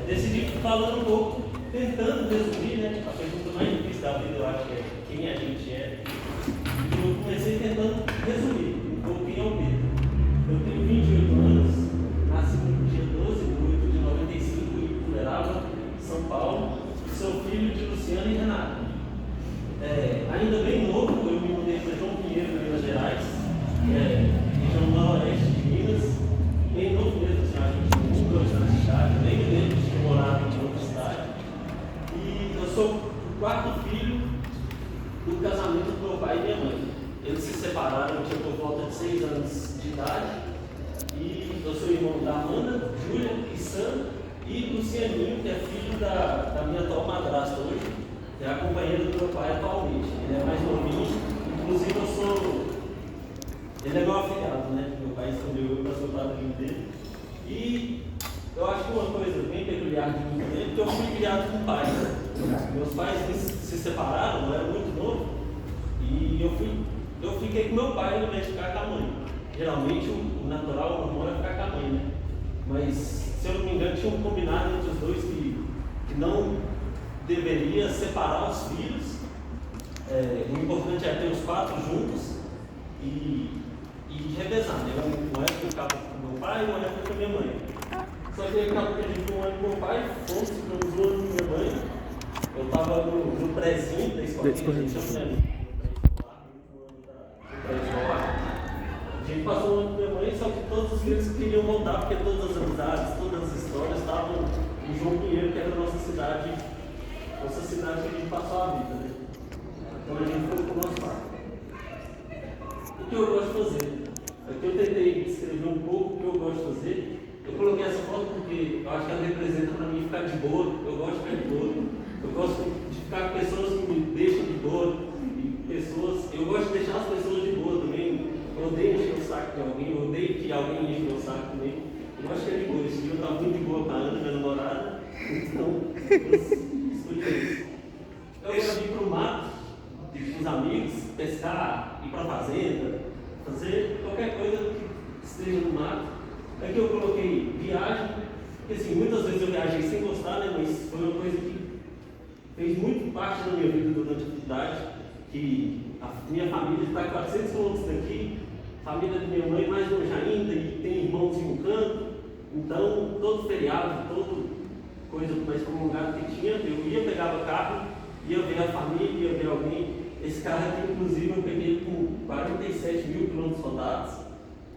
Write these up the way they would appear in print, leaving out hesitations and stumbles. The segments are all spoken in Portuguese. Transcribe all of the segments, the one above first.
decidi falando um pouco, tentando resumir, né? A pergunta mais difícil da vida, eu acho que é quem a gente é. E eu comecei tentando resumir um pouco quem é o Pedro. Eu tenho 28 anos, nasci no dia 12 de 8 de 95 em Uberaba, São Paulo. Sou filho de Luciano e Renato. Ainda bem novo, eu me mudei para João Pinheiro, Minas Gerais, região noroeste de Minas. Bem novo mesmo, assim, a gente mudou na cidade, nem me lembro de ter morado em outra cidade. E eu sou o quarto filho do casamento do meu pai e minha mãe. Eles se separaram, eu tinha por volta de 6 anos de idade. E eu sou irmão da Amanda, Júlia e Sam, e Lucianinho, que é filho da minha atual madrasta hoje, é a companheira do meu pai atualmente. Ele é mais novinho, inclusive ele é meu afilhado, né? Meu pai escolheu eu para ser o padrinho dele. E eu acho que uma coisa bem peculiar de mim também é que eu fui criado com pai. Meus pais se separaram, eu era muito novo, e eu fiquei com meu pai ao invés de ficar com a mãe. Geralmente o natural, o normal é ficar com a mãe, né? Mas, se eu não me engano, tinha um combinado entre os dois que não deveria separar os filhos. O importante é ter os 4 juntos e revezar, né? Uma época eu ficava com meu pai e uma época com minha mãe. Só que aí acabou que a gente ficou um ano com meu pai, fomos, ficamos 2 anos com minha mãe. Eu estava no prézinho da escola, a gente passou um ano com minha mãe, só que todos os filhos queriam voltar, porque todas as amizades, todas as histórias estavam em João Pinheiro, que era a nossa cidade que a gente passou a vida, né? Então a gente foi com o nosso pai. O que eu gosto de fazer? Aqui eu tentei descrever um pouco o que eu gosto de fazer. Eu coloquei essa foto porque eu acho que ela representa para mim ficar de boa. Eu gosto de ficar de boa. Eu gosto de ficar com pessoas que me deixam de boa. Eu gosto de deixar as pessoas de boa também. Eu odeio encher o saco de alguém, eu odeio que alguém enche o meu saco também. Eu gosto de ficar de boa. Esse dia eu estava muito de boa com a Ana, minha namorada. Então, eu escolhi isso. Eu gosto de ir para o mato, com os amigos, pescar, ir para a fazenda, fazer qualquer coisa que esteja no mato. Aqui eu coloquei viagem, porque assim, muitas vezes eu viajei sem gostar, né? Mas foi uma coisa que fez muito parte da minha vida durante a atividade, que a minha família está a 400 quilômetros daqui, a família da minha mãe mais longe ainda, e tem irmãos em um canto. Então, todo feriado, toda coisa mais prolongada que tinha, eu ia, pegava carro, ia ver a família, ia ver alguém. Esse carro aqui, inclusive, eu peguei com 47 mil quilômetros rodados,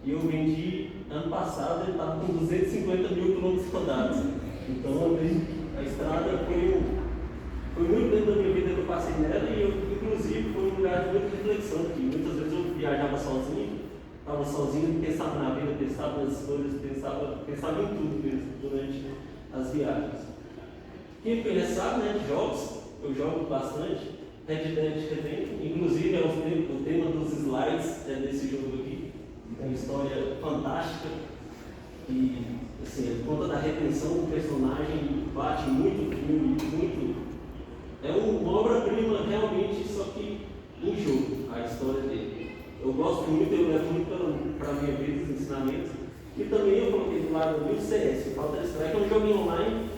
e eu vendi ano passado, ele estava com 250 mil quilômetros rodados. Então, a estrada foi muito dentro da minha vida que eu passei nela, e inclusive foi um lugar de muita reflexão, porque muitas vezes eu viajava sozinho, estava sozinho, pensava na vida, pensava nas escolhas, pensava em tudo mesmo durante as viagens. Quem conhece sabe, né, de jogos, eu jogo bastante, Red Dead Redemption, inclusive é o tema dos slides desse jogo aqui, é uma história fantástica, e assim, conta da redenção do personagem, bate muito o filme, é uma obra-prima realmente, só que em jogo, a história dele. Eu gosto muito, eu levo muito para a minha vida os ensinamentos. E também eu coloquei do lado do CS, o Counter-Strike, é um joguinho online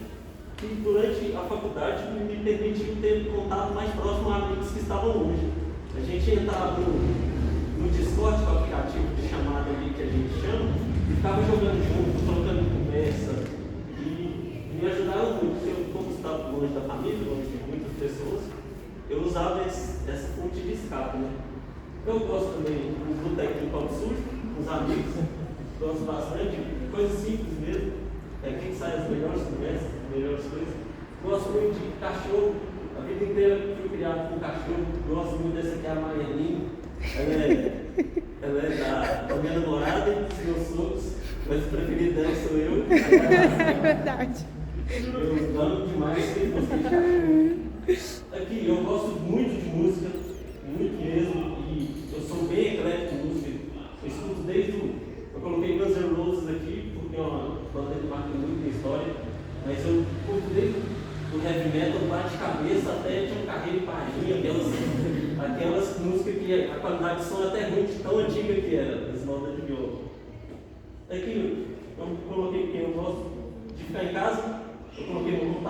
que durante a faculdade me permitiu ter contato mais próximo a amigos que estavam longe. A gente entrava no Discord, que é o aplicativo de chamada ali que a gente chama, e ficava jogando junto, trocando conversa, e me ajudaram muito. Eu, como estava longe da família, longe de muitas pessoas, eu usava essa fonte de escape, né? Eu gosto também do botequinho pão sujo, com os amigos, gosto bastante, coisas simples mesmo, quem sai as melhores conversas, as melhores coisas. Gosto muito de cachorro, a vida inteira fui criado com cachorro, gosto muito dessa aqui, a Marianinha, ela é da minha namorada, dos meus sogros, mas o preferido dela sou eu. É verdade. Eu amo demais ser música de cachorro. Aqui, eu gosto muito de música, muito mesmo, e eu sou bem eclético de música. Eu escuto eu coloquei Guns N' Roses aqui, porque é uma banda que marca muito minha história, mas eu curto desde o heavy metal, bate-cabeça, até tinha um carreiro de parrinha, aquelas músicas que a qualidade de som é até ruim, tão antiga que era, as bandas de viola. Aqui, eu coloquei que eu gosto de ficar em casa. Eu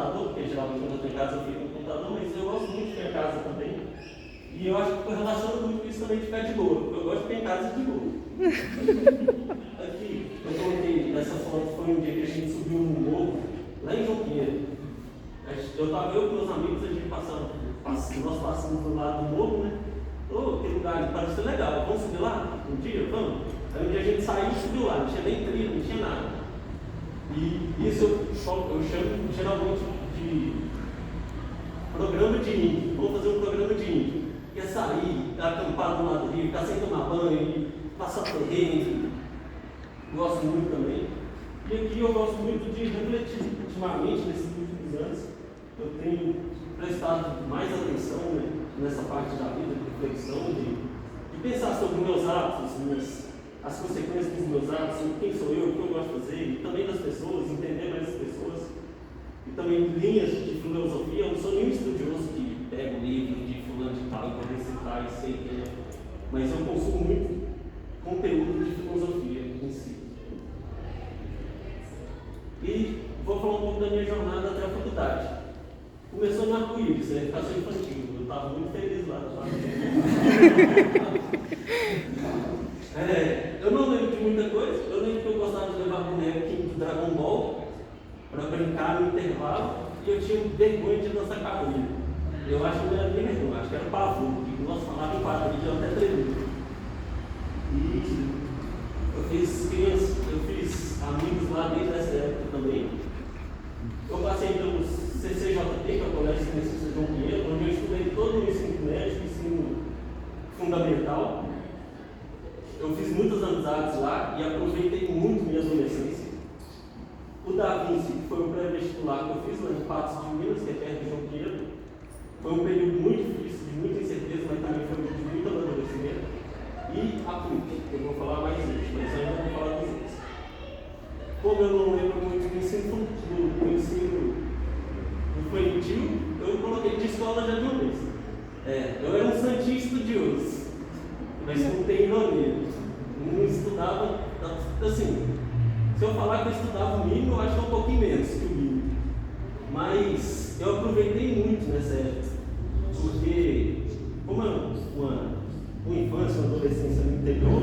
computador, porque geralmente quando eu estou em casa eu fico no computador, mas eu gosto muito de ficar em casa também. E eu acho que eu relaciono muito com isso também de ficar de boa, porque eu gosto de ficar em casa de boa. Aqui, eu coloquei essa foto, foi um dia que a gente subiu no morro, lá em João Pinheiro. Eu estava eu com meus amigos, a gente nós passamos do lado do morro, né? Que lugar, parece ser legal, vamos subir lá? Um dia? Vamos? Aí um dia a gente saiu e subiu lá, não tinha nem trilha, não tinha nada. E isso eu chamo geralmente de programa de índio. Vamos fazer um programa de índio. Que é sair, acampar do lado do rio, ficar sem tomar banho, passar perrengue. Gosto muito também. E aqui eu gosto muito de refletir ultimamente, nesses últimos anos. Eu tenho prestado mais atenção, né, nessa parte da vida, de reflexão, de pensar sobre meus atos, as consequências dos meus atos, sobre quem sou eu, o que eu gosto de fazer, e também das pessoas, entender mais as pessoas. E também linhas de filosofia. Eu não sou nenhum estudioso que pega o livro de fulano de tal e pode citar e sei quem é, mas eu consumo muito conteúdo de filosofia em si. E vou falar um pouco da minha jornada até a faculdade. Começou no arco-íris, né? Educação infantil. Eu estava muito feliz lá. Eu não lembro de muita coisa. Eu lembro que eu gostava de levar bonequinho do Dragon Ball para brincar no intervalo, e eu tinha vergonha de dançar capoeira. Eu acho que não era nem vergonha, acho que era pavor, porque nós falávamos em quadrilha, eu até tremia. E eu fiz amigos lá desde essa época também. Eu passei pelo CCJP, que é o Colégio Científico de João Pinheiro, onde eu estudei todo o ensino médio, ensino fundamental. Eu fiz muitas amizades lá e aproveitei muito minha adolescência. O Da Vinci, que foi o pré-vestibular que eu fiz lá em Patos de Minas, que é perto de João Pinheiro, foi um período muito difícil, de muita incerteza, mas também foi de muito amadurecimento. E a PUC, eu vou falar mais isso, mas eu ainda vou falar dos outros. Como eu não lembro muito do ensino infantil, eu coloquei de escola já de uma vez. Eu era um santinho estudioso, mas não tem ironia. Não estudava, assim, se eu falar que eu estudava o mínimo, eu acho que é um pouquinho menos que o mínimo. Mas eu aproveitei muito nessa época, porque como uma infância, uma adolescência no interior,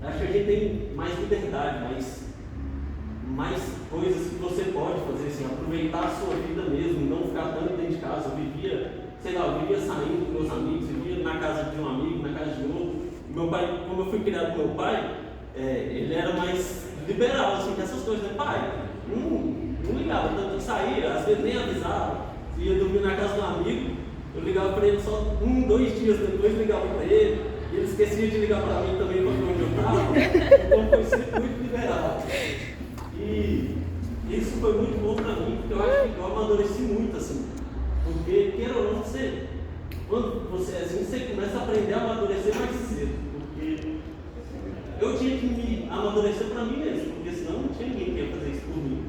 acho que a gente tem mais liberdade, mais coisas que você pode fazer, assim, aproveitar a sua vida mesmo, não ficar tanto dentro de casa. Eu vivia saindo com meus amigos, vivia na casa de um amigo, na casa de outro. Meu pai, como eu fui criado com meu pai, ele era mais liberal, assim, com essas coisas, né? Pai, não ligava tanto, eu saía, às vezes nem avisava, ia dormir na casa de um amigo, eu ligava para ele só 2 dias depois, ligava para ele, e ele esquecia de ligar para mim também para onde eu estava, então foi sempre muito liberal. E isso foi muito bom para mim, porque eu acho que eu amadureci muito, assim, porque, queira ou não, quando você é assim, você começa a aprender a amadurecer mais cedo, porque eu tinha que me amadurecer para mim mesmo, porque senão não tinha ninguém que ia fazer isso por mim.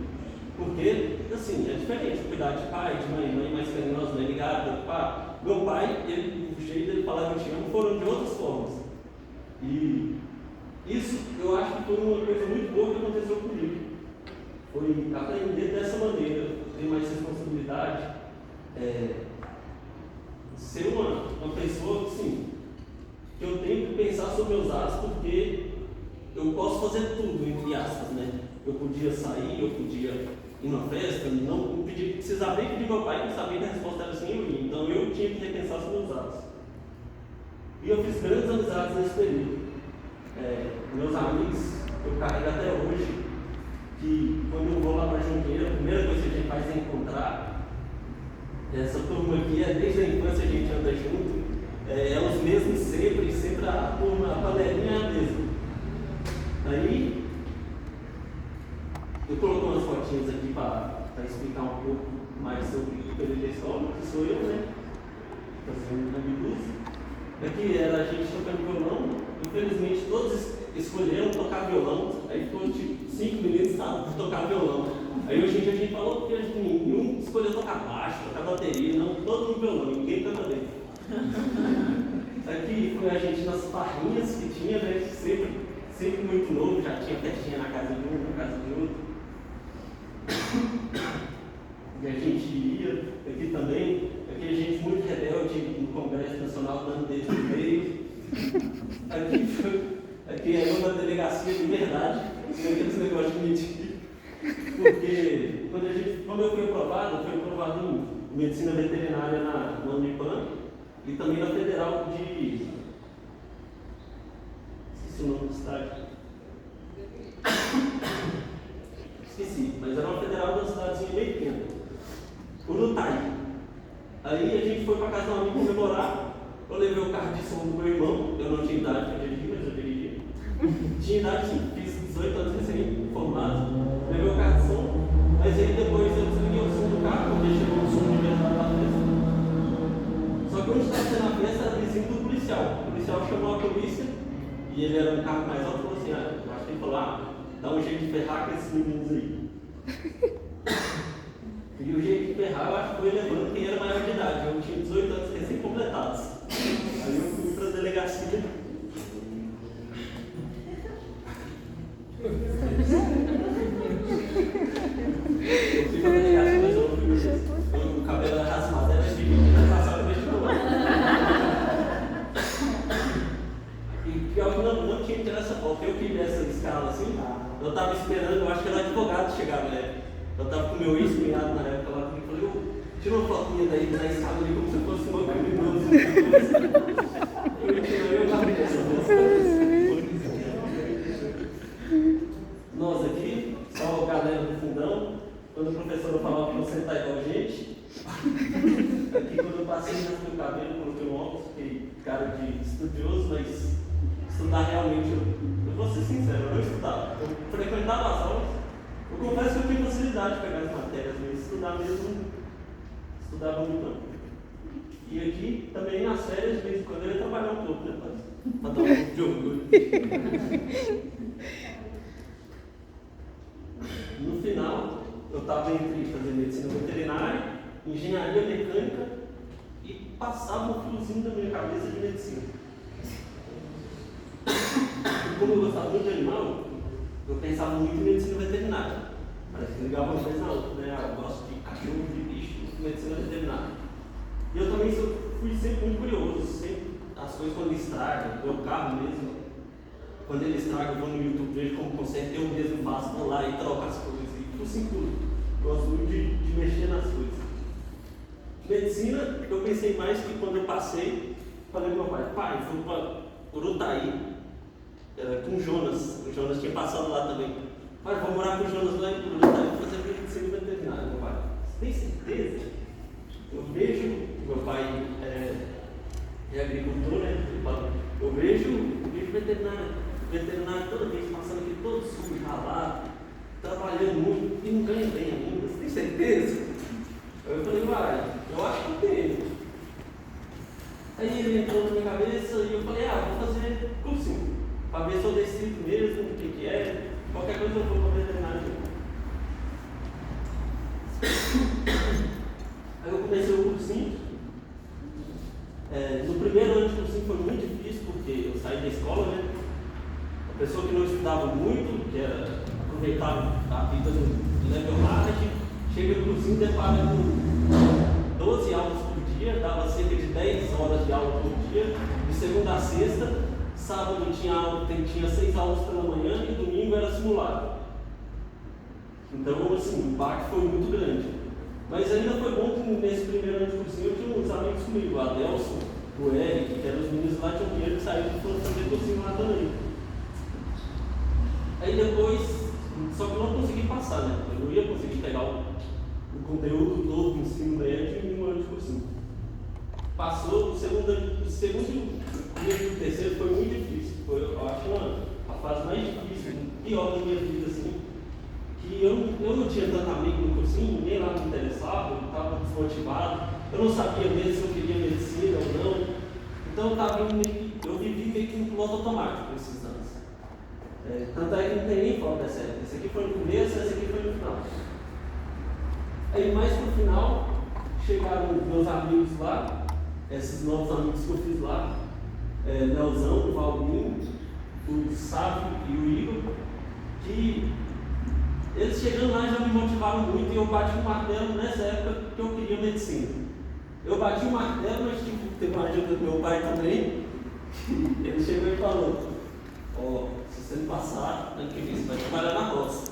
Porque, assim, é diferente cuidar de pai, de mãe mais carinhosa, mãe ligada, preocupar. Meu pai, o jeito dele falar que eu te amo foram de outras formas. E isso eu acho que foi uma coisa muito boa que aconteceu comigo. Foi aprender dessa maneira, ter mais responsabilidade, ser uma pessoa, assim, que eu tenho que pensar sobre meus atos, porque eu posso fazer tudo, entre aspas, né? Eu podia sair, eu podia ir numa festa, não precisava nem pedir meu pai, que sabia que a resposta era sim ou não. Então eu tinha que repensar sobre meus atos. E eu fiz grandes amizades nesse período. Meus amigos, eu carrego até hoje, que quando eu vou lá para Junqueira, a primeira coisa que a gente faz é encontrar. Essa turma aqui, desde a infância a gente anda junto, é os mesmos sempre a turma, a panelinha é a mesma. Aí, eu coloquei umas fotinhas aqui para explicar um pouco mais sobre o período da escola, que sou eu, né? Fazendo uma bilusa. Aqui era a gente tocando violão, infelizmente todos escolheram tocar violão, aí ficou tipo 5 meninos para tocar violão. Aí hoje em dia a gente falou porque nenhum escolheu tocar baixo, tocar bateria, não, todo mundo violão, ninguém canta bem. Aqui foi a gente nas farrinhas que tinha, né? Sempre muito novo, já tinha festinha na casa de um, na casa de outro. que a gente ia, aqui também, aqui a gente muito rebelde no Congresso Nacional, dando dedo no meio. Aqui é uma delegacia de verdade, sem aqueles negócios de mentir. Porque quando eu fui aprovado em medicina veterinária na Unipam e também na Federal de. Esqueci o nome do estádio. Esqueci, mas era uma federal de uma cidadezinha meio pequena. Urutaí. Aí a gente foi para casa de um amigo comemorar. Eu levei o carro de som do meu irmão. Eu não tinha idade para dirigir, mas eu dirigi. Tinha idade, sim, fiz 18 anos recém-formado. Levei o carro de som. Mas aí depois eu desliguei o som do carro, porque chegou o som de verdade da festa. Só que onde estava sendo a festa era vizinho do policial. O policial chamou a polícia e ele era um carro mais alto e falou assim: eu acho que ele falou, dá um jeito de ferrar com esses meninos aí. E o jeito de ferrar, eu acho que foi levando quem era maior de idade. Eu tinha 18 anos recém-completados. Aí eu fui para a delegacia. Eu fui para a delegacia, mas eu não fui. O cabelo era raspado, era de passar no vestibular. E pior que não tinha interesse, porque eu queria essa escala assim. Eu estava esperando, eu acho que era advogado chegar, né? Eu estava com meu ex-cunhado na época lá comigo e falei, tira uma fotinha daí da escada ali como se fosse uma criminosa. Eu já vi essa Nós aqui, só a galera do fundão, quando o professor falava para você estar igual a gente, aqui quando eu passei no meu cabelo, coloquei um óculos, fiquei cara de estudioso, mas estudar realmente, eu vou ser sincero, eu não estudava. Eu frequentava as aulas, eu confesso que eu tinha facilidade de pegar as matérias, mas estudar mesmo, estudava muito não. E aqui, também nas férias, de vez em quando eu ia trabalhar um pouco, né, para dar um pouco de orgulho. No final, eu estava entre fazer medicina veterinária, engenharia mecânica e passava um fiozinho da minha cabeça de medicina. E como eu gostava muito de animal, eu pensava muito em medicina veterinária. Parece que ligava uma coisa na outra, né? Eu gosto de cachorro, de bicho, medicina veterinária. E eu também fui sempre muito curioso, sempre as coisas quando estragam, meu carro mesmo, quando ele estraga, eu vou no YouTube, vejo como consegue, eu mesmo faço, vou lá e troco as coisas, e fosse tudo. Gosto muito de mexer nas coisas. Medicina, eu pensei mais que quando eu passei, falei pro meu pai, fui para Urutaí, com o Jonas tinha passado lá também. Pai, vou morar com o Jonas lá em Urutaí, vou fazer medicina veterinária, meu pai. Você tem certeza? Eu vejo, meu pai é agricultor, né? Eu vejo veterinário toda vez passando aqui todo sujo, ralado, trabalhando muito e não ganha bem ainda. Você tem certeza? Eu falei, eu acho que tem. Aí ele entrou na minha cabeça e eu falei, vou fazer cursinho, para ver se eu decido mesmo o que é, qualquer coisa eu vou para veterinário. Aí eu comecei o cursinho. No primeiro ano de cursinho foi muito difícil, porque eu saí da escola, né? A pessoa que não estudava muito, que era aproveitar a vida no level hard, chega no cursinho e depara com 12 aulas por dia, dava cerca de 10 horas de aula por dia, de segunda a sexta, sábado tinha 6 aulas pela manhã e domingo era simulado. Então, assim, o impacto foi muito grande. Mas ainda foi bom que nesse primeiro ano de cursinho eu tinha uns amigos comigo, o Adelson, o Eric, que eram os meninos lá, tinham dinheiro que saíram e foram fazer cursinho lá também. Aí depois, só que eu não consegui passar, né? Eu não ia conseguir pegar o conteúdo todo do ensino médio em um ano de cursinho. Passou, o segundo e o terceiro foi muito difícil. Foi, eu acho, a fase mais difícil, pior da minha vida, assim. Que eu não tinha tanto amigo no cursinho, ninguém lá me interessava, eu estava desmotivado, eu não sabia mesmo se eu queria medicina ou não. Então eu vivi meio que no piloto automático esses anos. Tanto é que não tem nem foco dessa época. Esse aqui foi no começo, esse aqui foi no final. Aí mais pro final, chegaram meus amigos lá, esses novos amigos que eu fiz lá, Leozão, o Valdir, o Sávio e o Igor, que eles chegando lá já me motivaram muito e eu bati o martelo nessa época que eu queria medicina. Eu bati o martelo, mas teve uma ajuda do meu pai também. Ele chegou e falou: ó, se você não passar, ano que vem você vai trabalhar na roça.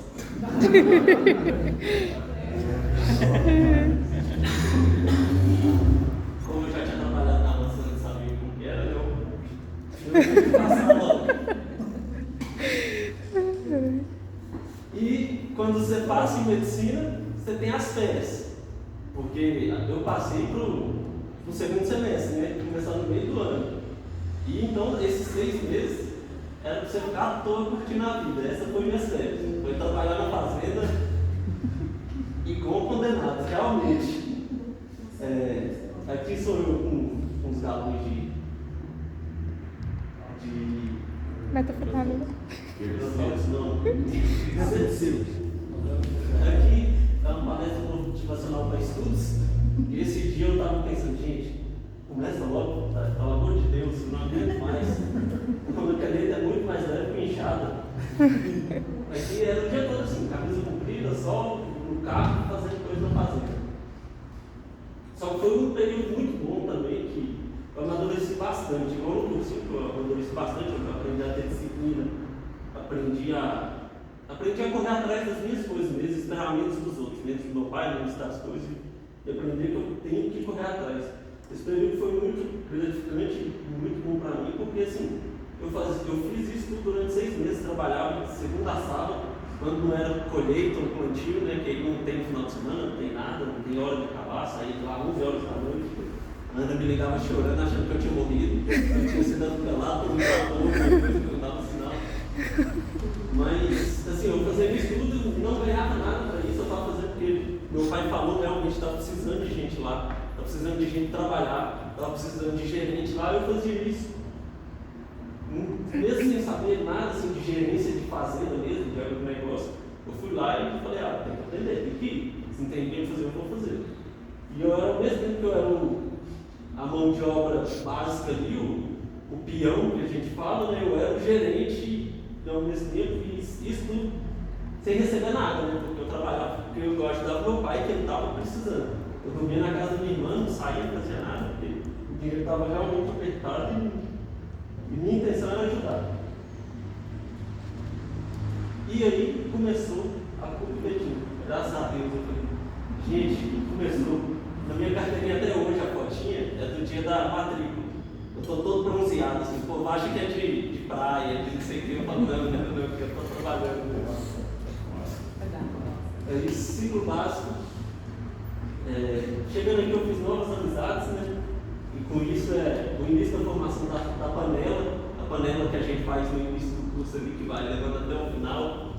Como eu já tinha trabalhado na roça, eu não sabia como que era, eu tive que passar logo. E quando você passa em medicina, você tem as férias. Porque eu passei para o segundo semestre, né? Começar no meio do ano. E então esses 6 meses era para você ficar à toa curtindo a vida. Essa foi minha férias. Foi trabalhar na fazenda e com condenados, realmente. Aqui sou eu com uns galões de Metafetamina. não. Aqui é uma palestra motivacional para estudos. E esse dia eu estava pensando, gente, começa logo, tá? Pelo amor de Deus, eu não aguento mais. Quando a caneta é muito mais leve que inchada. Aqui era o dia todo assim, camisa comprida, sol, no carro, fazendo coisa na fazenda. Só que foi um período muito bom também, que eu amadureci bastante. Igual no curso, eu amadureci bastante, eu aprendi a ter disciplina, aprendi a correr atrás das minhas coisas mesmo, esperar menos dos outros, menos do meu pai, menos das coisas, e aprender que eu tenho que correr atrás. Esse período foi muito gratificante, muito bom para mim, porque assim, eu fiz isso tudo durante 6 meses, trabalhava de segunda a sábado, quando não era colheita ou plantio, né, que aí não tem final de semana, não tem nada, não tem hora de acabar, saí de lá 11 horas da noite. A Ana me ligava chorando, achando que eu tinha morrido, eu tinha sido atropelado por um trator, eu dava sinal. Mas, assim, eu fazia isso tudo, não ganhava nada para isso, eu estava fazendo porque meu pai falou realmente estava precisando de gente lá, estava precisando de gente trabalhar, estava precisando de gerente lá, eu fazia isso. Mesmo sem saber nada assim, de gerência de fazenda mesmo, de agronegócio, eu fui lá e falei, tem que aprender, tem que ir. Se não tem ninguém fazer, eu vou fazer. E eu era, ao mesmo tempo que eu era a mão de obra básica ali, o peão que a gente fala, né? Eu era o gerente e ao mesmo tempo fiz isso tudo sem receber nada, né? Porque eu trabalhava, porque eu ajudava meu pai que ele estava precisando. Eu dormia na casa da minha irmã, não saía, não fazia nada, porque o dinheiro estava realmente apertado e minha intenção era ajudar. E aí começou a competir. Graças a Deus eu falei, gente, começou. Na minha carteirinha até hoje a fotinha é do dia da matrícula. Eu estou todo bronzeado, assim, o povo acha que é de praia, de não sei o que, eu falo, não, eu estou trabalhando no negócio. Aí, ciclo básico. Chegando aqui eu fiz novas amizades, né? E com isso o início da formação da panela, a panela que a gente faz no início do curso ali, que vai levando até o final.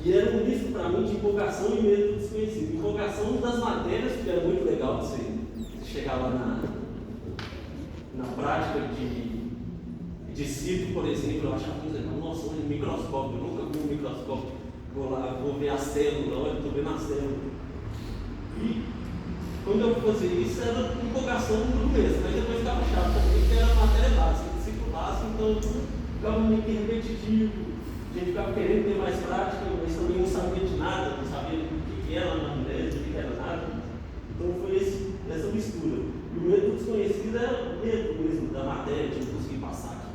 E era um início para mim de empolgação e medo do desconhecido. Empolgação das matérias, que era muito legal você chegar lá na prática de ciclo, por exemplo, eu achava muito legal. Nossa, um microscópio, eu nunca vi um microscópio. Vou lá, vou ver a célula, olha, estou vendo a célula. E quando eu fazia isso, era empolgação no começo, mas depois ficava chato também, porque era matéria básica, ciclo básico, então ficava meio que repetitivo. A gente ficava querendo ter mais prática, mas também não sabia de nada, não sabia o que era anamnese, o que era nada. Então foi essa mistura. E o medo do desconhecido era o medo mesmo da matéria, de não conseguir passar aqui.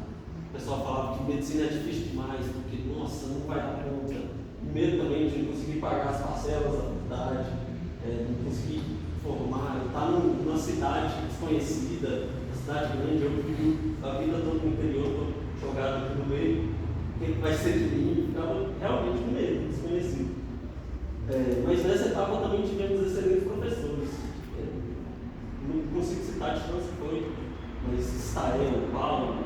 O pessoal falava que medicina é difícil demais, porque, nossa, não vai dar conta. O medo também de não conseguir pagar as parcelas da faculdade, não conseguir formar, estar numa cidade desconhecida, uma cidade grande. Eu vivi a vida toda no interior, estou jogado aqui no meio. Quem vai ser de mim, ficava realmente com medo, desconhecido. Mas nessa etapa também tivemos excelentes professores. Não consigo citar de quantos foi, mas Stael, Paulo,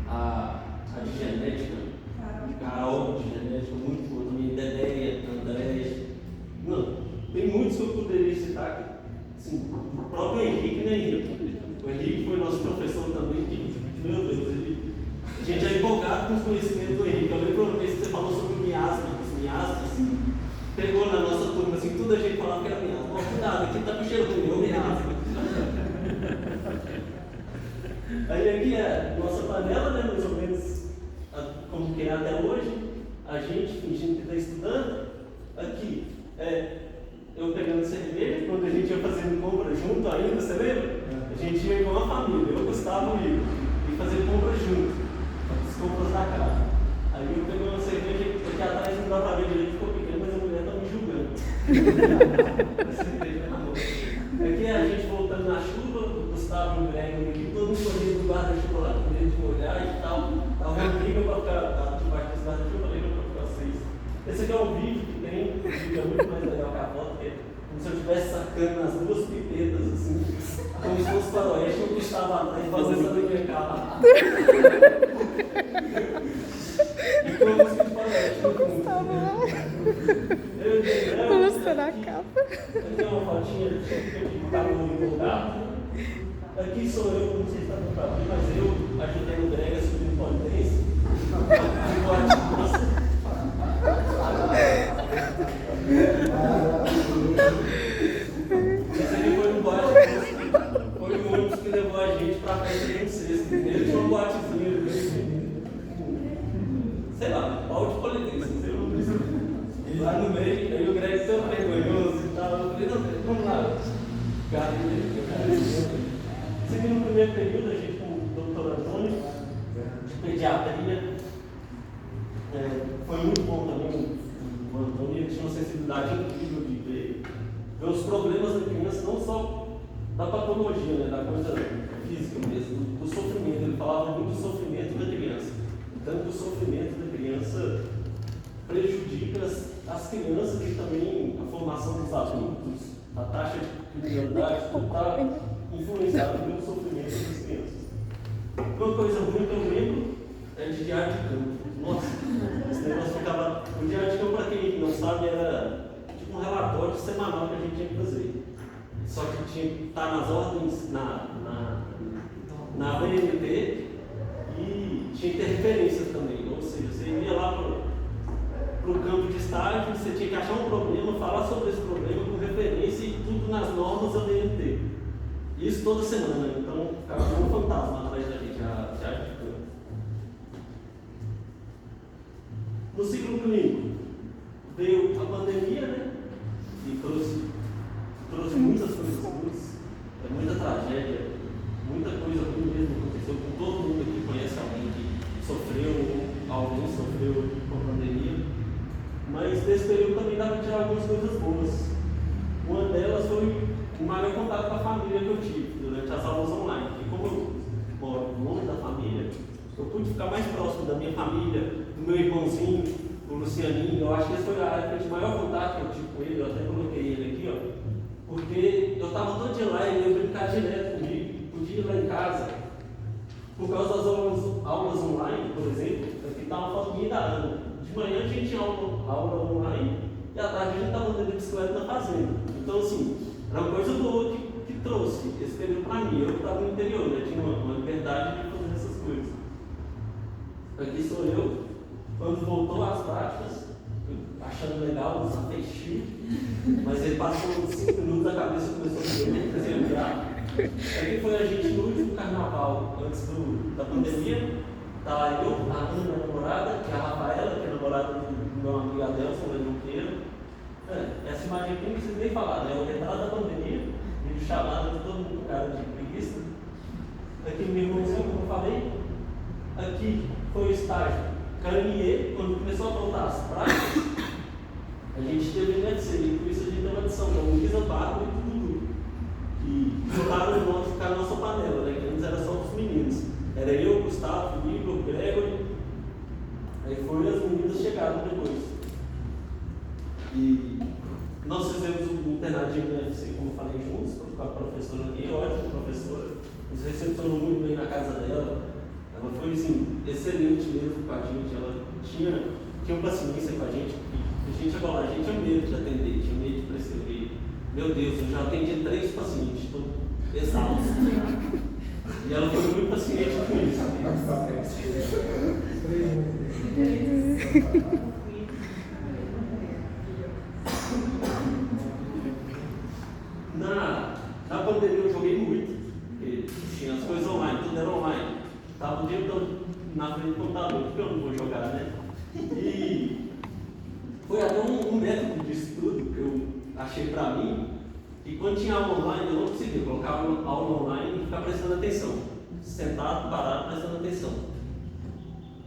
a de genética, Carol de genética, muito boa também, Dedéia, Andréia. Não, tem muitos que eu poderia citar aqui. Assim, o próprio Henrique, né, Henrique? O Henrique foi nosso professor também, que, meu Deus, a gente é empolgado com os conhecimentos do Henrique. Eu lembro uma vez que você falou sobre o miasma, os miasmas, pegou na nossa turma, assim, tudo a gente falava que era miasma. Ó, cuidado, aqui tá com cheiro ruim, é o miasma. Aí aqui é nossa panela, né, mais ou menos como que é até hoje. A gente compra junto ainda, você lembra? A gente ia com uma família, eu, Gustavo e Igor, e fazer compra junto, as compras da casa. Aí eu peguei uma cerveja aqui atrás, não dá pra ver direito, ficou pequeno, mas a mulher tá me julgando. A cerveja na mão. Aqui a gente voltando na chuva, o Gustavo e o Greg aqui, todo mundo correndo do guarda-chuva lá, com medo de molhar e tal. Tava uma briga pra ficar debaixo desse guarda-chuva, falei pra vocês. Esse aqui é um vídeo que tem, um vídeo é muito mais legal que a foto, que é como se eu estivesse sacando nas duas pipetas, assim, como se fosse faroeste, eu estava atrás fazendo essa brincar. E como se fosse faroeste, eu Gustavo lá. Eu Mostrando a capa. aqui é uma fotinha que eu digo que no lugar. Aqui sou eu, não sei se está dando para ver, mas eu ajudei o Greg a subir no polidense. Esse aqui foi um boate, foi o ônibus que levou a gente para a festa de sexto. Ele tinha um boatezinho, sei lá, pau de polidense, não sei o que. Lá no meio, aí o Greg tão vergonhoso e tal. Eu falei, não, vamos lá. Esse aqui no primeiro período, a gente com o Dr. Antônio, de pediatria, foi muito bom também. O Antônio ele tinha uma sensibilidade incrível de ver os problemas da criança, não só da patologia, né, da coisa física mesmo, do sofrimento. Ele falava muito do sofrimento da criança. Tanto que o sofrimento da criança prejudica as crianças e também a formação dos adultos, a taxa de criminalidade, tudo está influenciado pelo sofrimento das crianças. Uma coisa ruim que eu lembro é de diário de campo. Nossa, esse negócio ficava. O diário de campo, para quem não sabe, era tipo um relatório semanal que a gente tinha que fazer. Só que tinha que estar nas ordens, na BNT e tinha que ter referências também. Ou seja, você ia lá para o campo de estágio, você tinha que achar um problema, falar sobre esse problema com referência e tudo nas normas da BNT. Isso toda semana, então ficava um fantasma atrás da gente, a diário de campo. No ciclo clínico, veio a pandemia, né? E trouxe muitas coisas ruins, muita tragédia, muita coisa ruim mesmo aconteceu com todo mundo aqui que conhece alguém que alguém sofreu com a pandemia. Mas nesse período também dá para tirar algumas coisas boas. Uma delas foi o maior contato com a família que eu tive durante as aulas online. E como eu moro longe da família, eu pude ficar mais próximo da minha família, do meu irmãozinho, o Lucianinho. Eu acho que essa foi a época de maior contato que eu tive com ele. Eu até coloquei ele aqui, ó, porque eu estava todo dia lá e ele ia brincar direto comigo, podia ir lá em casa. Por causa das aulas online, por exemplo, aqui está uma foto minha da Ana. De manhã a gente tinha aula online e à tarde a gente estava andando de bicicleta na fazenda. Então, assim, era uma coisa boa que trouxe esse período para mim. Eu que estava no interior, né? Tinha uma liberdade de fazer essas coisas. Aqui sou eu, quando voltou às práticas, achando legal, usar feixinho, mas ele passou uns 5 minutos, a cabeça começou a doer, comecei a virar. Aqui foi a gente no último carnaval, antes da pandemia. Tá eu, a Ana, minha namorada, e a Rafaela, que é namorada do meu amigo Adelson, da Junqueira. Essa imagem aqui não precisa nem falar, né? O retrato da pandemia, vídeo chamado de todo mundo com cara de preguiça. Aqui meu irmãozinho, como eu falei. Aqui foi o estágio Carnier, quando começou a voltar as práticas, a gente teve medicina, e por isso a gente tem uma adição, da Luísa, Bárbara e Dudu. E jogaram o nosso, ficar na nossa panela, né? Que antes era só dos meninos. Era eu, Gustavo, Igor, Gregory. Aí foi as meninas chegaram depois. E nós fizemos um internadinho no UFC, como eu falei, juntos, com a professora aqui, ótima professora. Nos recepcionou muito bem na casa dela. Ela foi, assim, excelente mesmo com a gente. Ela tinha paciência com a gente. A gente agora, a gente tinha medo de atender, tinha medo de prescrever. Meu Deus, eu já atendi 3 pacientes, estou exausto. E ela foi muito paciente com isso. Na pandemia eu joguei muito, porque tinha as coisas online, tudo era online. Estava o dia todo na frente do computador, porque eu não vou jogar, né? E foi até um método disso tudo que eu achei para mim, E quando tinha aula online, eu não conseguia colocar aula online e ficar prestando atenção. Sentado, parado, prestando atenção.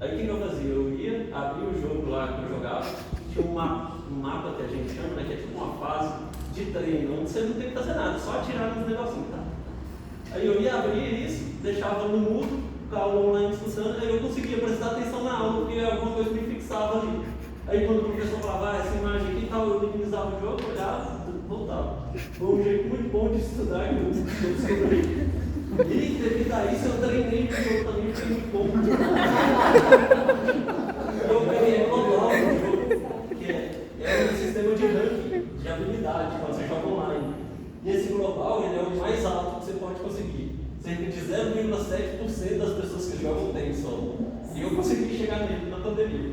Aí o que eu fazia? Eu ia, abria o jogo lá que eu jogava, tinha um mapa que a gente chama, né, que é tipo uma fase de treino, onde você não tem que fazer nada, só atirar nos negocinhos, tá? Aí eu ia abrir isso, deixava no mudo, com a aula online discussão, aí eu conseguia prestar atenção na aula, porque alguma coisa me fixava ali. Aí quando o professor falava, essa imagem aqui e tal, eu minimizava o jogo, olhava, voltava. Foi um jeito muito bom de estudar, que eu descobri. E devido a isso eu treinei o jogo também, foi muito bom. Eu peguei global no jogo, que é um sistema de ranking, de habilidade, quando você joga online. E esse global, ele é o mais alto que você pode conseguir. Cerca de 0,7% das pessoas que jogam tem só. E eu consegui chegar nele na pandemia.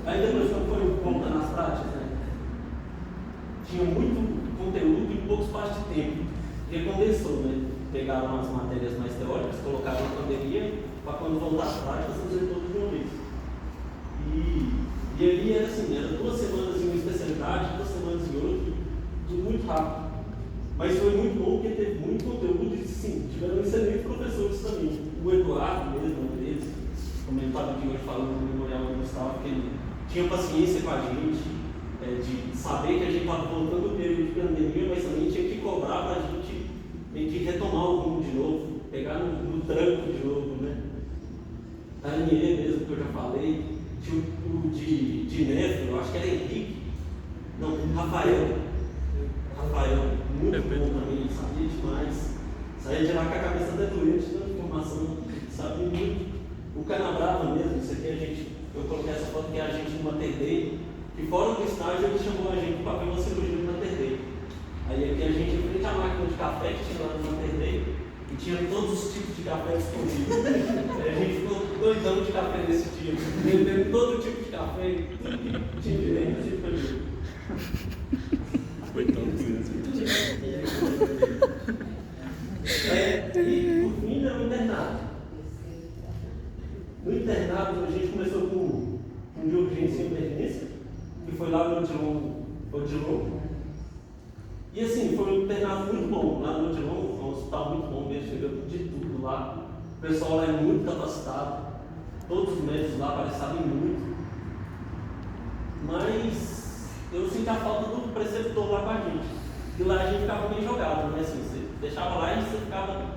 Aí depois quando foi voltando às práticas, né? Tinha muito conteúdo e pouco espaço de tempo. Porque condensou, né? Pegaram as matérias mais teóricas, colocaram na pandemia, para quando voltar às práticas, fazer tudo de uma vez. E aí era assim, era 2 semanas em uma especialidade, 2 semanas em outra, tudo muito rápido. Mas foi muito bom porque teve muito conteúdo e sim, tiveram excelentes professores também. O Eduardo mesmo, um deles, comentava aqui hoje falando no Memorial do Gustavo, que ele tinha paciência com a gente, de saber que a gente estava voltando o período de pandemia, mas também tinha que cobrar para a gente meio que retomar o rumo de novo, pegar no tranco de novo, né? A Anier mesmo, que eu já falei, tinha o de Neto, eu acho que era Henrique, não, Rafael, muito bom também, sabia demais, saía de lá com a cabeça até doente, tanta informação, sabia muito. O Canabrava mesmo, isso aqui eu coloquei essa foto que é a gente numa TD, que fora do estágio ele chamou a gente para ver uma cirurgia numa TD. Aí aqui a gente, em frente à máquina de café que tinha lá numa TD, e tinha todos os tipos de café disponíveis. A gente ficou doidão de café nesse tipo, bebendo todo tipo de café, tudo que tinha direito, tipo de foi tão e por fim era o internato. No internato a gente começou com um de urgência e emergência, que foi lá no Odilon. E assim, foi um internato muito bom. Lá no Odilon, é um hospital muito bom mesmo, chegou de tudo lá. O pessoal lá é muito capacitado, todos os médicos lá parecem sabem muito. Mas eu senti a falta do preceptor lá com a gente. E lá a gente ficava meio jogado, né? Assim, você deixava lá e você ficava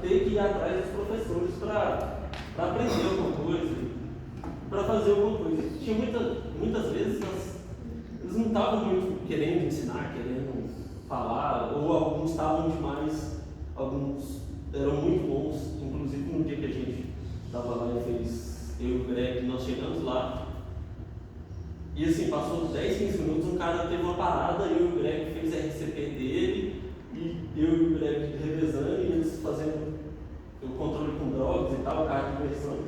ter que ir atrás dos professores para aprender alguma coisa, para fazer alguma coisa. Tinha muitas vezes eles não estavam muito querendo ensinar, querendo falar, ou alguns estavam demais, alguns eram muito bons, inclusive no dia que a gente estava lá e fez, eu e o Greg, nós chegamos lá. E assim, passou 10, 15 minutos, um cara teve uma parada, eu e o Greg fez a RCP dele, e eu e o Greg revezando, e eles fazendo o controle com drogas e tal, o cara conversando.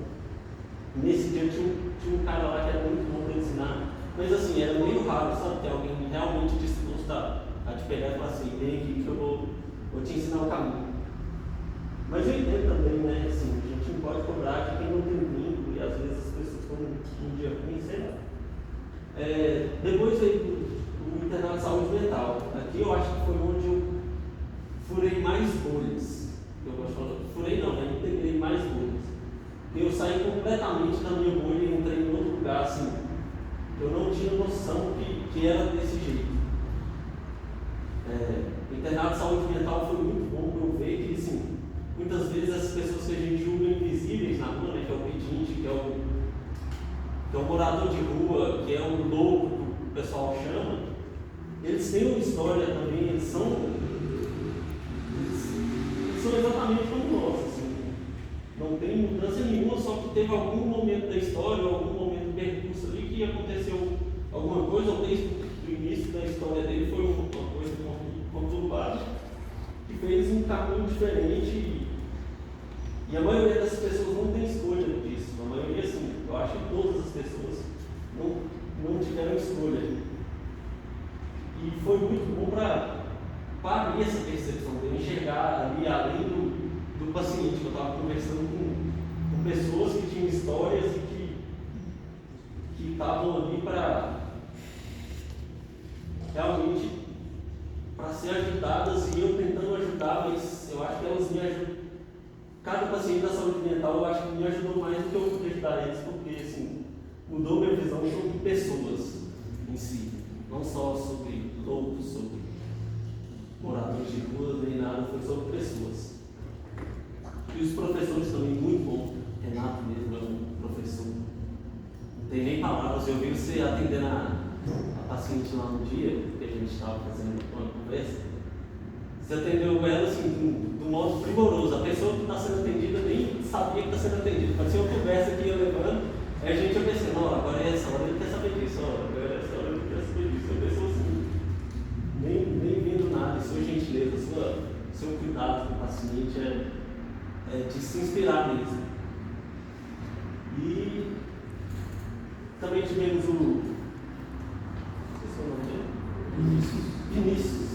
Nesse dia tinha um cara lá que era muito bom para ensinar, mas assim, era meio raro, sabe, ter alguém realmente disposto a te pegar e falar assim, vem aqui que eu vou te ensinar o caminho. Mas eu entendo também, né, assim, a gente não pode cobrar de quem não tem vínculo, e às vezes as pessoas estão num dia ruim, sei lá. Depois veio o internato de saúde mental. Aqui eu acho que foi onde eu furei mais bolhas. Eu gosto de falar, furei não, né? Integrei mais bolhas. Eu saí completamente da minha bolha e entrei em outro lugar, assim. Eu não tinha noção que era desse jeito. O internato de saúde mental foi muito bom para eu ver que, assim, muitas vezes essas pessoas que a gente julga invisíveis na rua, né, que é o pedinte, que é o morador de rua, que é o louco que o pessoal chama, eles têm uma história também, eles são exatamente como nós, assim. Não tem mudança nenhuma, só que teve algum momento da história, algum momento do percurso ali que aconteceu alguma coisa, ou desde o início da história dele foi uma coisa conturbada, que fez um caminho diferente, e a maioria das pessoas não tem escolha disso. A maioria, assim, eu acho que todas as pessoas não tiveram escolha. E foi muito bom para abrir essa percepção, de enxergar ali, além do paciente, que eu estava conversando com pessoas que tinham histórias e que estavam ali para realmente para ser ajudadas, e eu tentando ajudar, mas eu acho que elas me ajudam. Cada paciente da saúde mental, eu acho que me ajudou mais do que eu pude ajudar eles, porque assim, mudou minha visão sobre pessoas em si, não só sobre loucos, sobre moradores de rua, nem nada, foi sobre pessoas. E os professores também, muito bom. Renato mesmo é um professor, não tem nem palavras. Eu vi você atendendo a paciente lá no dia que a gente estava fazendo uma conversa. Você atendeu ela assim, do modo primoroso. A pessoa que está sendo atendida nem sabia que está sendo atendida. Parecia uma conversa que ia levando, aí a gente ia pensando, ó, agora é essa hora, ele quer saber disso, ó, agora é essa hora, ele quer saber disso. A pessoa assim, nem vendo nada, sua gentileza, seu cuidado com o paciente é de se inspirar mesmo. E também tivemos o Vinícius,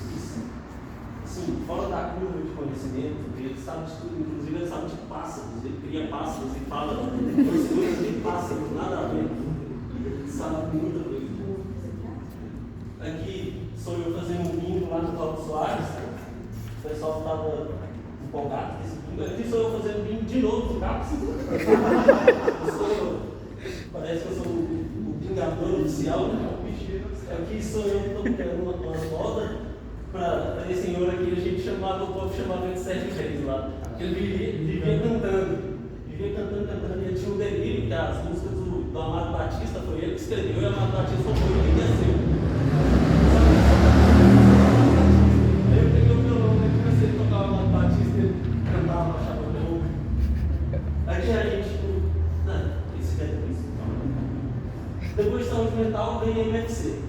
assim, fora da curva de conhecimento, ele sabe de tudo, inclusive ele sabe de pássaros, ele cria pássaros e fala coisas de pássaros, nada a ver, ele sabe muita coisa. Aqui sou eu fazendo um bingo lá no Paulo Soares, o pessoal estava empolgado com esse bingo. Aqui sou eu fazendo bingo de novo no CAPS. Parece que eu sou o bingador oficial, né? Aqui sou eu que estou pegando uma roda para esse senhor aqui, a gente chamava, o povo chamava de Sete Reis lá. Ele vivia cantando, e ele tinha um delírio, que as músicas do Amado Batista foi ele que escreveu, e o Amado Batista foi ele que nasceu. Aí eu peguei o violão, e comecei a tocar o Amado Batista, ele cantava, achava bom. Aqui a gente, esse é isso. Depois de saúde mental, veio a MFC.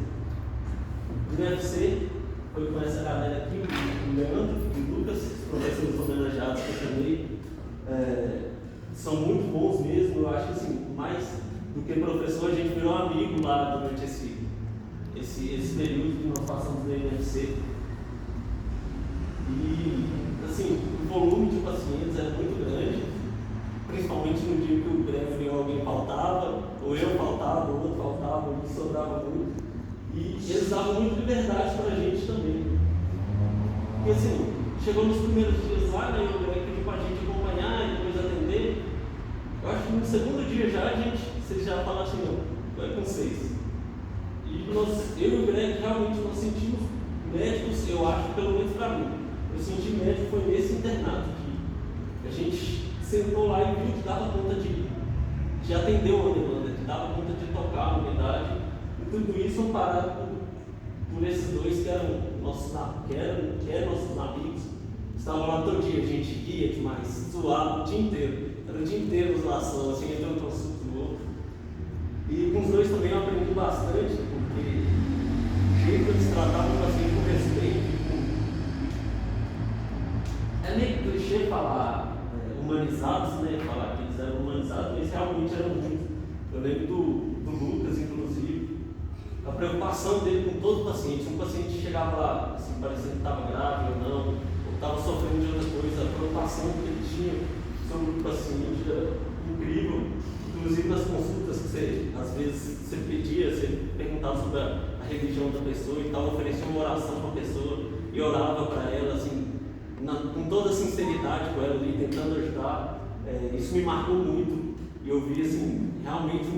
O MFC foi com essa galera aqui, o Leandro e o Lucas, os professores homenageados que eu chamei, são muito bons mesmo. Eu acho que assim, mais do que professor, a gente virou amigo lá durante esse período que nós passamos no MFC. E assim, o volume de pacientes é muito grande, principalmente no dia que o greve alguém faltava, ou eu faltava, ou outro faltava, ou sobrava muito. E eles davam muita liberdade para a gente também. Porque assim, chegou nos primeiros dias lá, né, eu pedi para a gente acompanhar e depois atender. Eu acho que no segundo dia já vocês já falaram assim, não, vai com vocês. E eu e o Greg realmente nós sentimos médicos, eu acho, pelo menos para mim. Eu senti médico foi nesse internato que a gente sentou lá e viu que dava conta de atender uma demanda, que dava conta de tocar a unidade. Tudo isso amparado por esses dois que eram nossos amigos. Estavam lá todo dia, a gente ria demais, zoava o dia inteiro. Era o dia inteiro zoação, assim, entre um consulto do outro. E com os dois também eu aprendi bastante, porque o jeito que eles tratavam o paciente com respeito. É meio clichê falar humanizados, né? Falar que eles eram humanizados, mas realmente eram muito. Eu lembro do Lucas, inclusive. A preocupação dele com todo paciente. Um paciente chegava lá, assim, parecendo que estava grave ou não, ou estava sofrendo de outra coisa, a preocupação que ele tinha sobre o paciente era incrível. Inclusive nas consultas que você, às vezes, você pedia, você perguntava sobre a religião da pessoa e tal, oferecia uma oração para a pessoa e orava para ela, assim, com toda a sinceridade com ela ali, tentando ajudar. Isso me marcou muito e eu vi, assim, realmente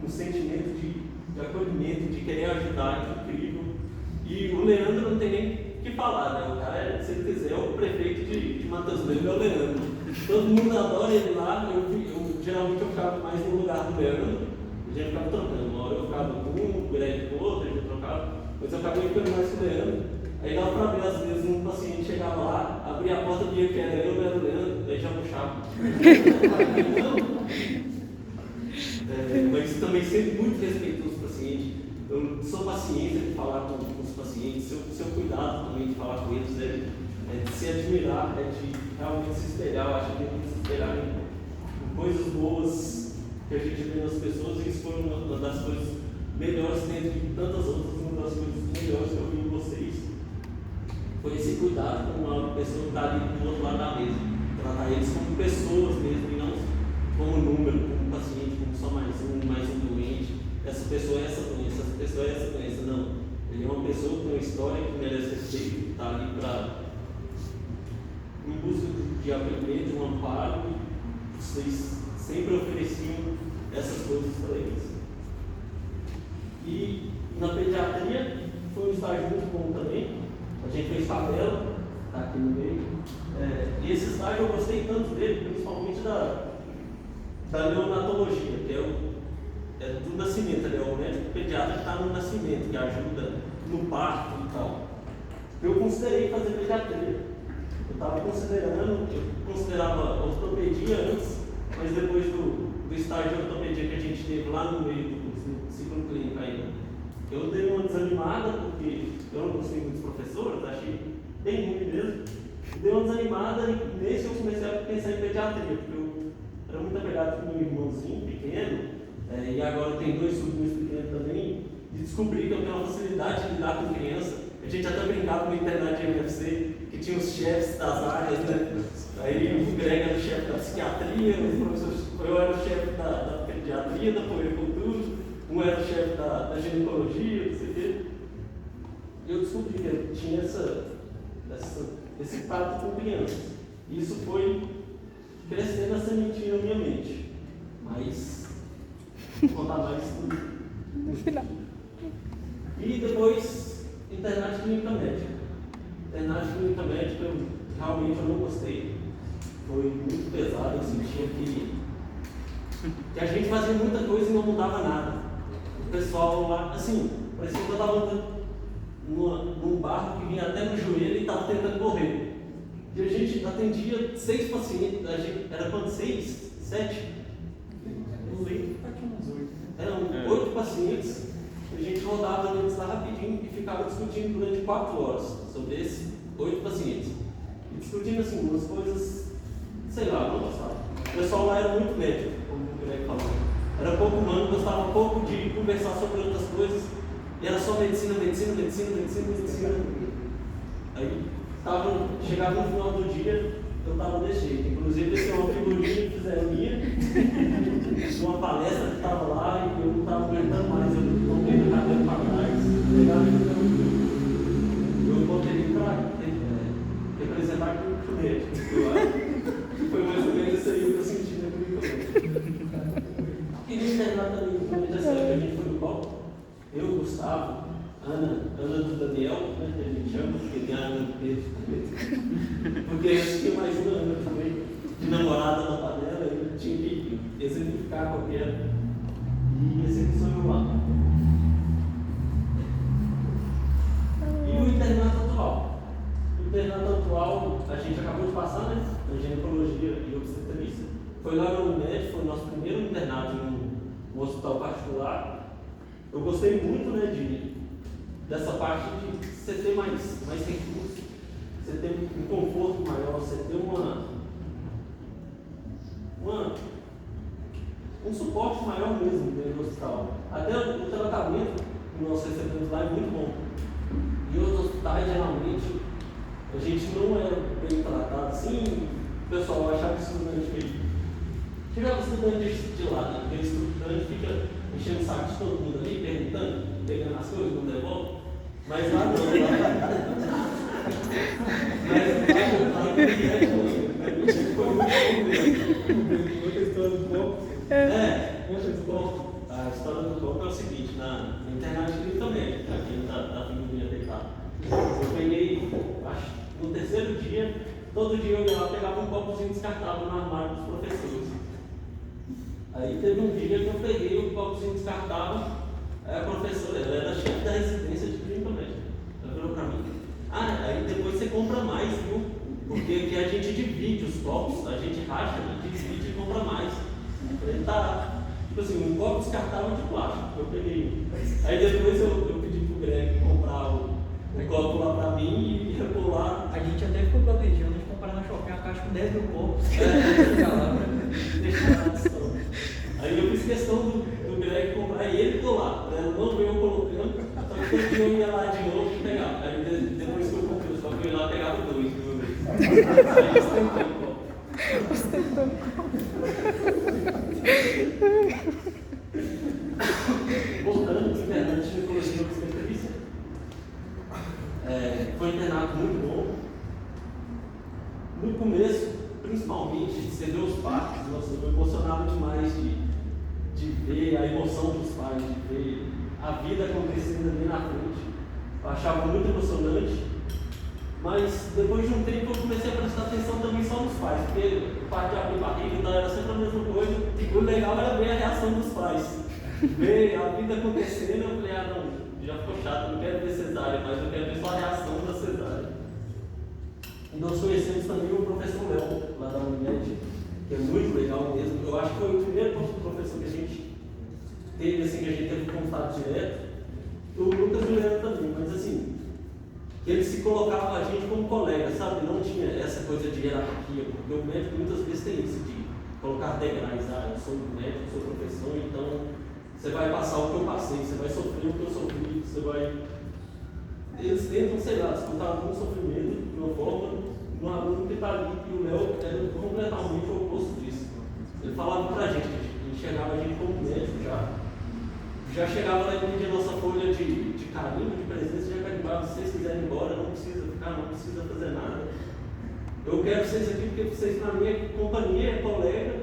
um sentimento de acolhimento, de querer ajudar, incrível. E o Leandro não tem nem o que falar, né? O cara, se ele quiser, é o prefeito de Matheus Velho, é o Leandro. Todo mundo adora ele lá. Geralmente eu ficava mais no lugar do Leandro, a gente ficava trocando. Uma hora eu ficava com um, o Greg com o outro, a gente trocava, mas eu acabei ficando mais com o Leandro. Aí dava pra ver, às vezes, um paciente chegava lá, abria a porta, via que era eu, não era o Leandro, aí já puxava. Mas também sempre muito respeitoso com o paciente. Eu sou paciência de falar com os pacientes, seu cuidado também de falar com eles, de se admirar, de realmente se espelhar. Eu acho que tem que se espelhar em coisas boas que a gente vê nas pessoas, e isso foi uma das coisas melhores dentro de tantas outras. Uma das coisas melhores que eu vi em vocês foi esse cuidado com uma pessoa que está ali do outro lado da mesa, tratar eles como pessoas mesmo, e não como número, como paciente, como só mais um doente. história que merece respeito, que está ali em busca de acolhimento, de um amparo. Vocês sempre ofereciam essas coisas para eles. E na pediatria foi um estágio muito bom também. A gente fez tabela, está aqui no meio. E esse estágio eu gostei tanto dele, principalmente da neonatologia, que é do nascimento, é o médico pediatra que está no nascimento, que ajuda no parto e tal. Eu considerei fazer pediatria. Eu considerava ortopedia antes, mas depois do estágio de ortopedia que a gente teve lá no meio do ciclo clínico ainda, eu dei uma desanimada, porque eu não gostei muito dos professores, achei bem ruim mesmo. Dei uma desanimada e nesse eu comecei a pensar em pediatria, porque eu era muito apegado com meu irmãozinho pequeno, e agora tem 2 sobrinhos pequenos também, e descobri que eu tenho uma facilidade de lidar com criança. A gente até brincava no internato de MFC, que tinha os chefes das áreas, né? Aí o Greg era o chefe da psiquiatria, eu era o chefe da pediatria, da puericultura, um era o chefe da ginecologia, não sei o quê. E eu descobri que eu tinha esse trato com crianças. E isso foi crescendo a sementinha na minha mente. Mas vou contar mais no final. E depois, internato de clínica médica. Internato de clínica médica, realmente eu não gostei. Foi muito pesado, eu sentia que a gente fazia muita coisa e não mudava nada. O pessoal lá, assim, parecia que eu estava andando num barco que vinha até no joelho e estava tentando correr. E a gente atendia 6 pacientes, era quanto? 6? 7? Não sei. Eram 8 pacientes, a gente rodava neles lá rapidinho e ficava discutindo durante 4 horas sobre esses 8 pacientes. E discutindo assim, umas coisas, sei lá, não gostava. O pessoal lá era muito médico, como o Greg falou. Era pouco humano, gostava pouco de conversar sobre outras coisas. E era só medicina. Aí chegava no final do dia, eu estava desse jeito. Inclusive, esse é uma figurinha que fizeram minha, de uma palestra que estava lá e eu não estava aguentando mais. Eu não tenho o cabelo para trás, eu botei ele para representar o médico. Foi mais ou menos isso aí que eu senti na clínica. Queria internar também, dessa época a gente foi no copo. Eu, Gustavo, Ana do Daniel, né, que a gente chama, porque tem a Ana do Pedro também. Porque eu tinha mais uma Ana também, de namorada na panela, eu tinha que exemplificar qual que era. E esse aqui sou eu lá. E o internato atual? O internato atual, a gente acabou de passar, né? Na ginecologia e obstetrícia. Foi lá no Unimed, foi o nosso primeiro internato em um hospital particular. Eu gostei muito, né, dessa parte de você ter mais recursos, você ter um conforto maior, você ter um suporte maior mesmo dentro do hospital. Até o tratamento que nós recebemos lá é muito bom. Em outros hospitais, geralmente, a gente não é bem tratado assim, o pessoal achava que estudante meio. Chegava estudante de lá, né? Porque o estudante fica enchendo o saco de todo mundo ali, perguntando, pegando as coisas, não devolve. Mas lá não, Outra história do copo. A história do copo é o seguinte, na internet também, aqui da figurinha deitada. Eu peguei, acho, no 3º dia, todo dia eu ia lá, pegava um copozinho descartável no armário dos professores. Aí teve um dia que eu peguei o copozinho descartável, a professora, ela era chefe da residência de clínica médica. Ela falou pra mim, aí depois você compra mais, viu? Porque aqui a gente divide os copos, a gente racha, a gente divide e compra mais. Eu falei, tá, tipo assim, um copo descartável de plástico, eu peguei. Aí depois eu pedi pro Greg comprar o copo lá pra mim e ia por lá. A gente até ficou planejando de comprar na Shopping a caixa com 10 mil copos. Deixar na questão. Aí eu fiz questão do Greg comprar e ele colar, pra ela não ver eu colocando, só que quando eu ia lá de novo e pegava. Aí depois que eu comprei, só que eu ia lá e pegava 2 de uma vez. Aí eu ostentei o copo. Voltando para o internato de ginecologia e obstetrícia. a emoção dos pais, de ver a vida acontecendo ali na frente. Eu achava muito emocionante, mas depois de um tempo eu comecei a prestar atenção também só nos pais, porque o pai de abrir barriga, então era sempre a mesma coisa, e o legal era ver a reação dos pais, ver a vida acontecendo. Eu falei, não, já ficou chato, não quero ver cesárea, mas eu quero ver só a reação da cesárea. E nós conhecemos também o professor Léo, lá da Unimed, que é muito legal mesmo. Eu acho que foi o primeiro professor que a gente teve, assim, que a gente teve contato direto. O Lucas e o Leandro também, mas assim, ele se colocava a gente como colega, sabe? Não tinha essa coisa de hierarquia, porque o médico muitas vezes tem isso de colocar degraus. Eu sou médico, sou professor, então você vai passar o que eu passei, você vai sofrer o que eu sofri, você vai... Eles tentam, sei lá, escutar algum sofrimento de uma forma, um aluno que está ali, e o Léo era completamente o oposto disso. Ele falava pra gente, ele enxergava a gente como médico já chegava lá e pedia nossa folha de carinho, de presença, já carimbava: se vocês quiserem ir embora, não precisa ficar, não precisa fazer nada. Eu quero vocês aqui porque vocês na minha companhia, é colega,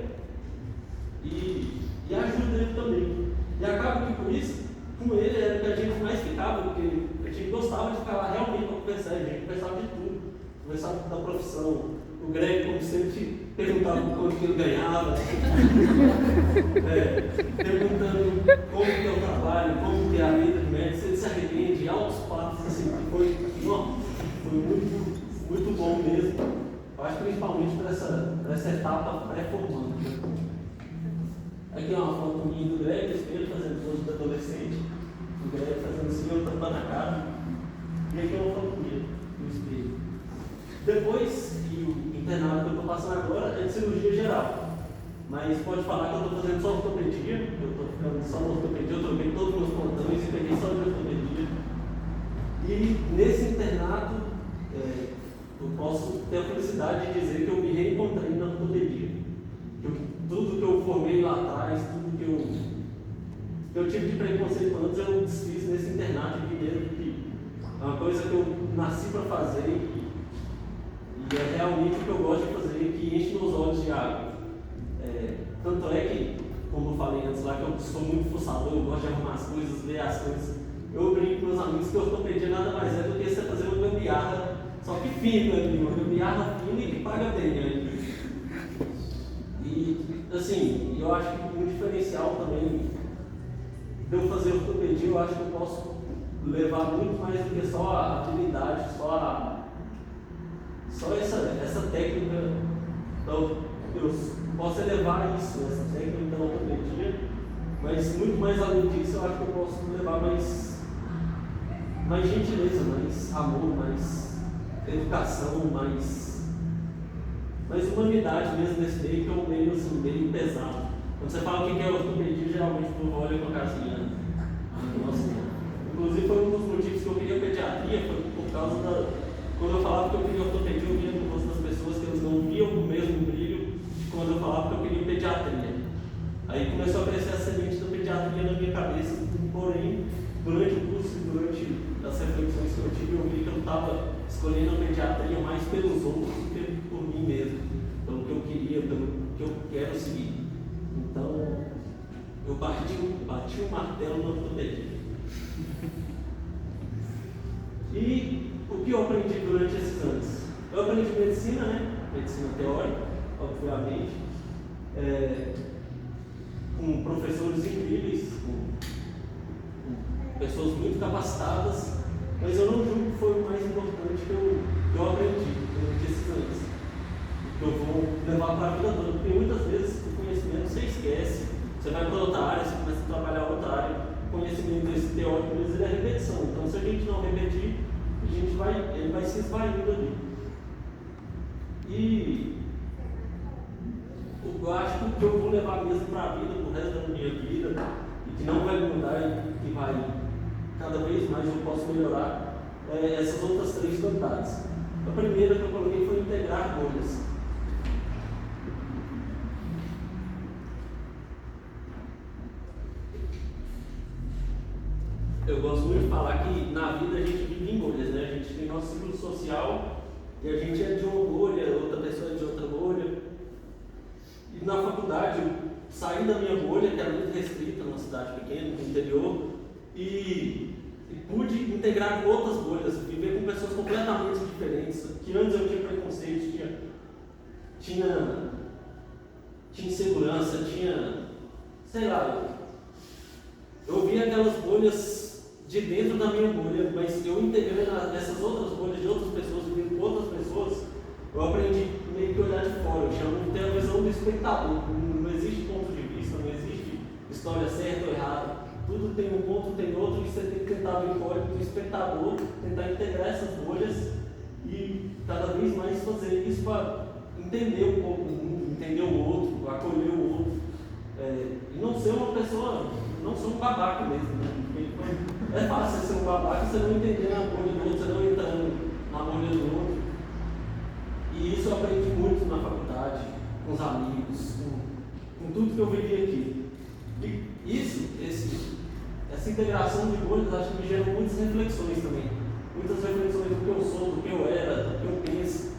e ajuda ele também. E acaba que por isso, com ele era que a gente mais ficava, porque a gente gostava de ficar lá realmente para conversar, a gente conversava de tudo, conversava da profissão. O Greg, como sempre, perguntava quanto que ele ganhava, perguntando como que é o trabalho, como que é a vida de médico, se ele se arrepende, altos papos, assim, foi muito, muito bom mesmo. Eu acho principalmente para essa etapa pré-formando. Aqui é uma foto minha do Greg, espelho, fazendo pose do adolescente, o Greg fazendo assim, eu tampando a cara, e aqui é uma foto minha do espelho. Depois, o internato que eu estou passando agora é de cirurgia geral, mas pode falar que eu estou fazendo só ortopedia, eu estou ficando só na ortopedia, eu troquei todos os meus plantões e peguei só de ortopedia. E nesse internato, eu posso ter a felicidade de dizer que eu me reencontrei na ortopedia. Tudo que eu formei lá atrás, tudo que eu tive de preconceito antes, eu desfiz nesse internato aqui mesmo, que é uma coisa que eu nasci para fazer e é realmente o que eu gosto de fazer, que enche meus olhos de água. Tanto é que, como eu falei antes lá, que eu sou muito fuçador, eu gosto de arrumar as coisas, ver as coisas. Eu brinco com meus amigos que eu ortopedia nada mais é do que você fazer uma gambiarra, só que fina, uma gambiarra fina e que paga bem, né? E, assim, eu acho que um diferencial também de eu fazer ortopedia, eu acho que eu posso levar muito mais do que só a habilidade, só essa técnica. Então, eu posso elevar isso, essa técnica da ortopedia, mas muito mais além disso, eu acho que eu posso levar mais gentileza, mais amor, mais educação, mais humanidade mesmo nesse meio, que é um meio assim, meio pesado. Quando você fala o que é ortopedia, geralmente o povo olha com a casinha. Nossa, inclusive foi um dos motivos que eu queria pediatria, foi por causa quando eu falava que eu queria ortopedia, eu via no rosto das pessoas que eles não viam o mesmo brilho de quando eu falava que eu queria pediatria. Aí começou a crescer a semente da pediatria na minha cabeça, porém, durante o curso e durante as reflexões que eu tive, eu vi que eu estava escolhendo a pediatria mais pelos outros do que por mim mesmo, pelo que eu queria, pelo que eu quero seguir. Então, eu bati o martelo na ortopedia. E o que eu aprendi durante esses anos? Eu aprendi medicina, né? Medicina teórica, obviamente, com professores incríveis, com pessoas muito capacitadas, mas eu não julgo que foi o mais importante que eu aprendi durante esses anos, que eu vou levar para a vida toda, porque muitas vezes o conhecimento você esquece, você vai para outra área, você começa a trabalhar outra área, o conhecimento desse teórico, ele é repetição, então se a gente não repetir, ele vai se esvaindo ali. E eu acho que o que eu vou levar mesmo para a vida, para o resto da minha vida, e que não vai mudar e que vai cada vez mais eu posso melhorar, essas outras 3 qualidades. A primeira que eu coloquei foi integrar bolhas. Eu gosto muito de falar que na vida a gente vive em bolhas, né? A gente tem nosso ciclo social e a gente é de uma bolha, outra pessoa é de outra bolha. E na faculdade, sair da minha bolha, que era muito restrita, numa cidade pequena, no interior, e pude integrar com outras bolhas, viver com pessoas completamente diferentes, que antes eu tinha preconceito, tinha insegurança, sei lá, eu via aquelas bolhas de dentro da minha bolha, mas eu integrei nessas outras bolhas de outras pessoas, vivendo com outras pessoas, eu aprendi meio que olhar de fora, eu chamo de ter a visão do espectador, não existe ponto de vista, não existe história certa ou errada, tudo tem um ponto, tem outro, e você tem que tentar ver fora do espectador, tentar integrar essas bolhas e cada vez mais fazer isso para entender um pouco o mundo, entender o outro, acolher o outro, e não ser uma pessoa, não ser um babaca mesmo, né? Porque é fácil ser um babaca e você não entender na bolha do outro, você não entrando na bolha do outro. E isso eu aprendi muito na faculdade, com os amigos, com tudo que eu vivi aqui. E essa integração de bolhas acho que me gerou muitas reflexões também. Muitas reflexões do que eu sou, do que eu era, do que eu penso,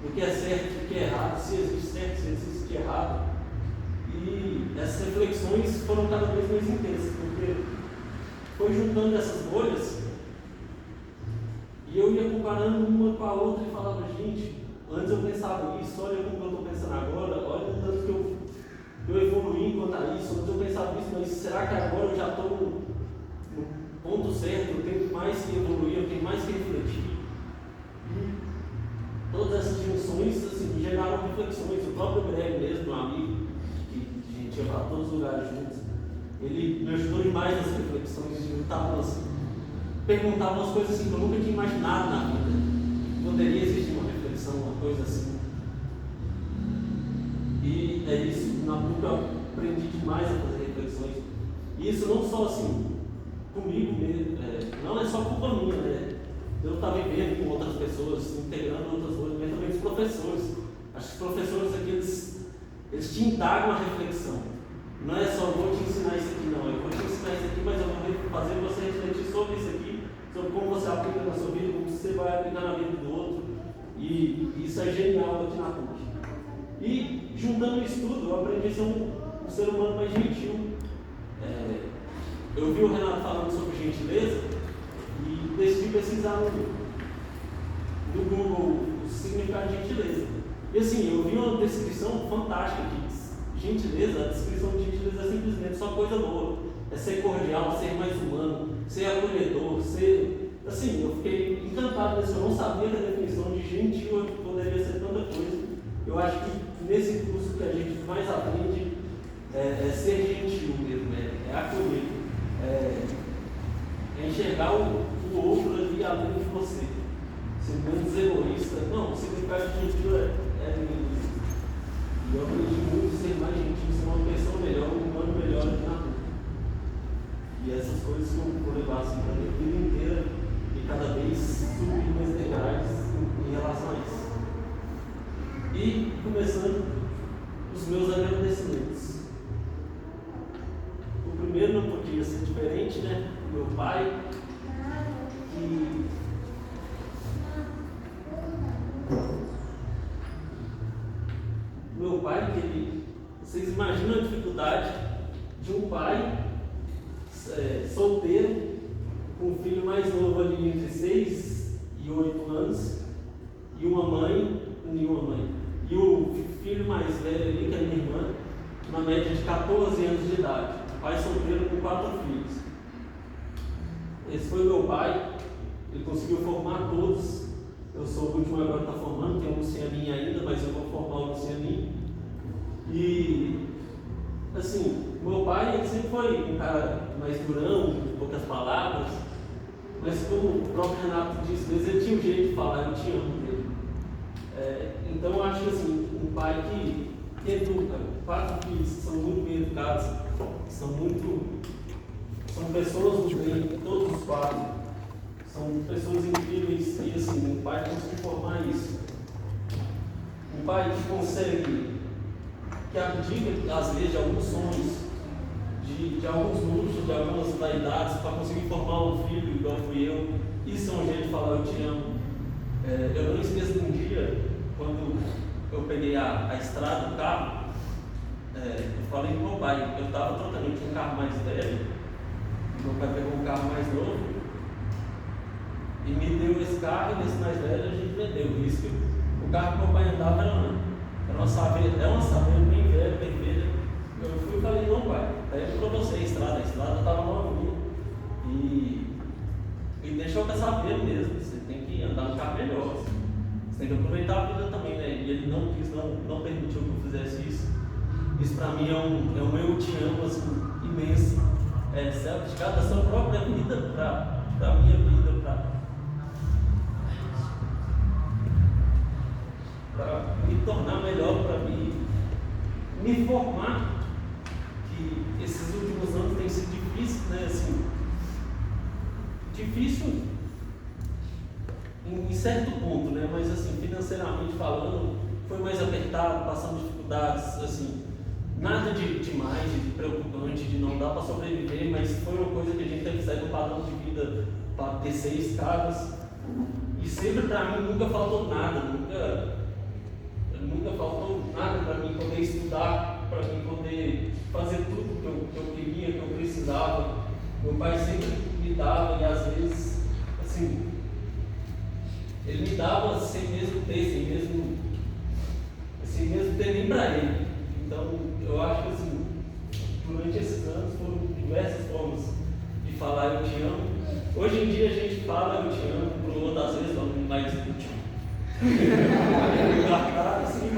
do que é certo, do que é errado, se existe certo, se existe errado. E essas reflexões foram cada vez mais intensas, porque foi juntando essas bolhas e eu ia comparando uma com a outra e falava, gente, antes eu pensava isso, olha como eu estou pensando agora, olha o tanto que eu evoluí enquanto a isso, antes eu pensava isso, mas será que agora eu já estou no ponto certo, eu tenho mais que evoluir, eu tenho mais que refletir? E todas essas dimensões assim, me geraram reflexões. O próprio Greg mesmo, um amigo, que a gente ia para todos os lugares juntos, ele me ajudou demais nessas reflexões, ele perguntava umas coisas assim que eu nunca tinha imaginado na vida. Poderia existir uma reflexão, uma coisa assim. E é isso, na PUC eu aprendi demais a fazer reflexões. E isso não só assim, comigo mesmo, não é só culpa minha, né? Eu estava vivendo com outras pessoas, integrando outras coisas, mas também os professores. Acho que os professores aqui, eles te indagam a reflexão. Não é só vou te ensinar isso aqui, não. Eu vou te ensinar isso aqui, mas eu vou fazer você refletir sobre isso aqui, sobre como você aplica na sua vida, como você vai aplicar na vida do outro. E isso é genial aqui na PUC. E juntando isso tudo, eu aprendi a ser um ser humano mais gentil. Eu vi o Renato falando sobre gentileza e decidi pesquisar no Google o significado de gentileza. E assim, eu vi uma descrição fantástica de gentileza. A descrição de gentileza é simplesmente só coisa boa. É ser cordial, ser mais humano, ser acolhedor, ser... Assim, eu fiquei encantado disso. Eu não sabia que a definição de gentil poderia ser tanta coisa. Eu acho que nesse curso que a gente mais aprende é ser gentil mesmo, é acolher, é enxergar o outro ali além de você, ser menos egoísta. Não, o significado de gentil é lindo. E eu aprendi muito a ser mais gentil, ser uma pessoa melhor, um humano melhor aqui na rua. E essas coisas que eu vou levar assim para a minha vida inteira e cada vez subir mais degraus em relação a isso. E começando os meus agradecimentos. O primeiro não podia ser diferente, né? Meu pai, vocês imaginam a dificuldade de um pai solteiro, com um filho mais novo ali entre 6 e 8 anos, e uma mãe, e o filho mais velho ali, que é minha irmã, na média de 14 anos de idade, pai solteiro com 4 filhos. Esse foi meu pai, ele conseguiu formar todos. Eu sou o último agora que está formando, tem um Lucianinho ainda, mas eu vou formar o Lucianinho. E, assim, meu pai ele sempre foi um cara mais durão, com poucas palavras, mas como o próprio Renato disse, ele tinha um jeito de falar, eu te amo dele. Então eu acho que assim, um pai que educa, 4 filhos que são muito bem educados, são pessoas do bem, todos os 4, são pessoas incríveis, e assim, um pai consegue formar isso. Um pai que consegue, que abdica às vezes de alguns sonhos, de alguns luxos, de algumas vaidades, para conseguir formar um filho igual fui eu. Isso é um jeito de falar eu te amo. Eu não esqueço de um dia, quando eu peguei a estrada do carro, eu falei com meu pai, eu estava trocando, eu tinha um carro mais velho, meu pai pegou um carro mais novo e me deu esse carro, e nesse mais velho a gente vendeu. Isso que o carro que meu pai andava era uma saveira bem velha, bem velha. Eu fui e falei, não pai, pega para você a estrada estava novinha e deixou com essa saveira mesmo, você tem que andar no carro melhor, você tem que aproveitar a vida também, né? E ele não quis, não permitiu que eu fizesse isso. Isso para mim é um eu te amo assim, imenso. Se abdicar da sua própria vida para a minha vida, para me tornar melhor, para me formar. Que esses últimos anos tem sido difícil, né? Assim, difícil em certo ponto, né? Mas assim, financeiramente falando, foi mais apertado, passando dificuldades, assim. Nada de demais, de preocupante, de não dar para sobreviver, mas foi uma coisa que a gente teve que sair do padrão de vida para descer escadas. E sempre para mim nunca faltou nada, nunca faltou nada para mim poder estudar, para mim poder fazer tudo que eu queria, que eu precisava. Meu pai sempre me dava e às vezes, assim, ele me dava sem mesmo ter, sem mesmo ter nem para ele. Então, eu acho que assim, durante esses anos foram diversas formas de falar eu te amo. Hoje em dia a gente fala eu te amo, por outras vezes não vai dizer eu te amo. Marcado assim,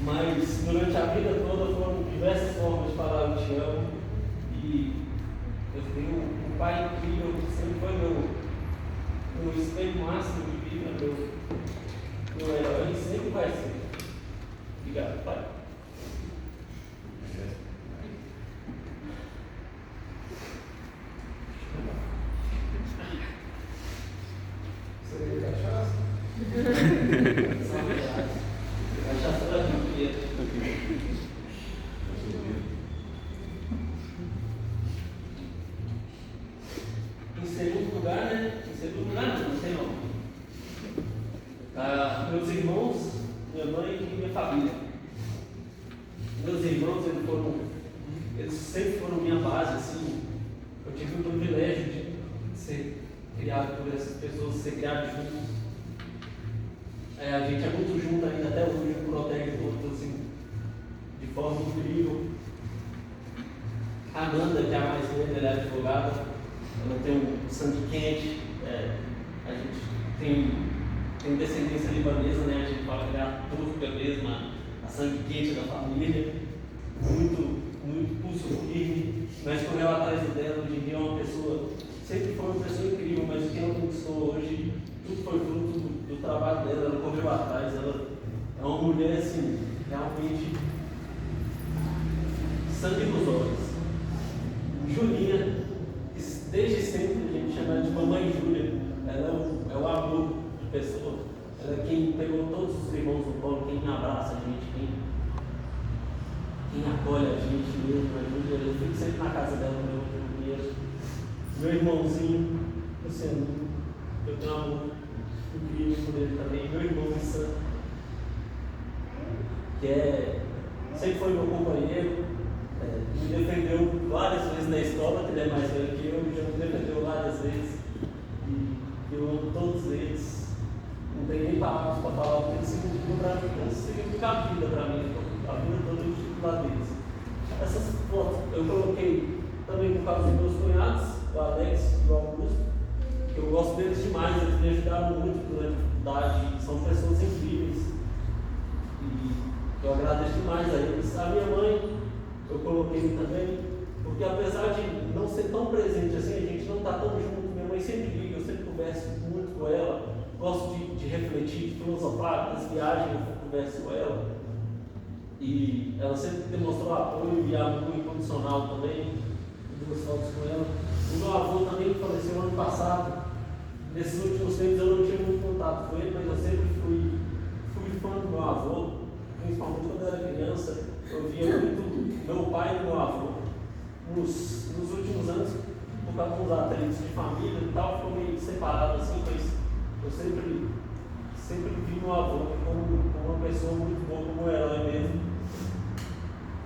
mas durante a vida toda foram diversas formas de falar eu te amo. E eu tenho um pai incrível que sempre foi meu espelho máximo de vida, meu herói, e sempre vai ser. Obrigado, pai. Você quer cachaça? Cachaça da Bíblia. Em segundo lugar, né? Em segundo lugar não tem nome. Meus irmãos, minha mãe e minha família. Meus irmãos, eles sempre foram minha base, assim. Eu tive o privilégio de ser criado por essas pessoas, ser criado juntos. A gente é muito junto ainda, até hoje, protege todos, assim, de forma incrível. A Amanda, que é a mais velha, ela é advogada, ela tem um sangue quente, a gente tem descendência libanesa, né? A gente fala que é a turca mesmo, a sangue quente da família, muito pulso firme, mas correu atrás dela. Hoje em dia é uma pessoa, sempre foi uma pessoa incrível, mas o que ela conquistou hoje, tudo foi fruto do trabalho dela. Ela correu atrás, ela é uma mulher assim, realmente sangue nos olhos. Julinha, desde sempre a gente chama ela de Mamãe Júlia, ela é o amor de pessoa, ela é quem pegou todos os irmãos no colo, quem abraça a gente, quem acolhe a gente mesmo. A Júlia, eu fico sempre na casa dela, meu irmãozinho, Luciano, eu tenho um amor incrível por ele também, meu irmão Issa, que sempre foi meu companheiro, me defendeu várias vezes na escola, que ele é mais velho que eu, já me defendeu várias vezes, e eu amo todos eles. Não tem nem palavras para falar o que eles significam a vida para mim, a vida toda eu estive lá deles. Essas fotos eu coloquei também por causa dos meus cunhados, o Alex e o Augusto, que eu gosto deles demais, eles me ajudaram muito durante a dificuldade, são pessoas incríveis e eu agradeço demais a eles. A minha mãe eu coloquei também, porque apesar de não ser tão presente assim, a gente não está tão junto. Minha mãe sempre liga, eu sempre converso muito com ela, gosto de refletir, de filosofar, nas viagens eu converso com ela, e ela sempre demonstrou apoio e amor incondicional também, duas fotos com ela. O meu avô também faleceu ano passado. Nesses últimos tempos eu não tinha muito contato com ele, mas eu sempre fui fã do meu avô, principalmente quando eu era criança. Eu via muito meu pai e meu avô. Nos últimos anos, por causa dos atritos de família e tal, ficou meio separado assim, mas eu sempre vi meu avô como uma pessoa muito boa, como um herói mesmo.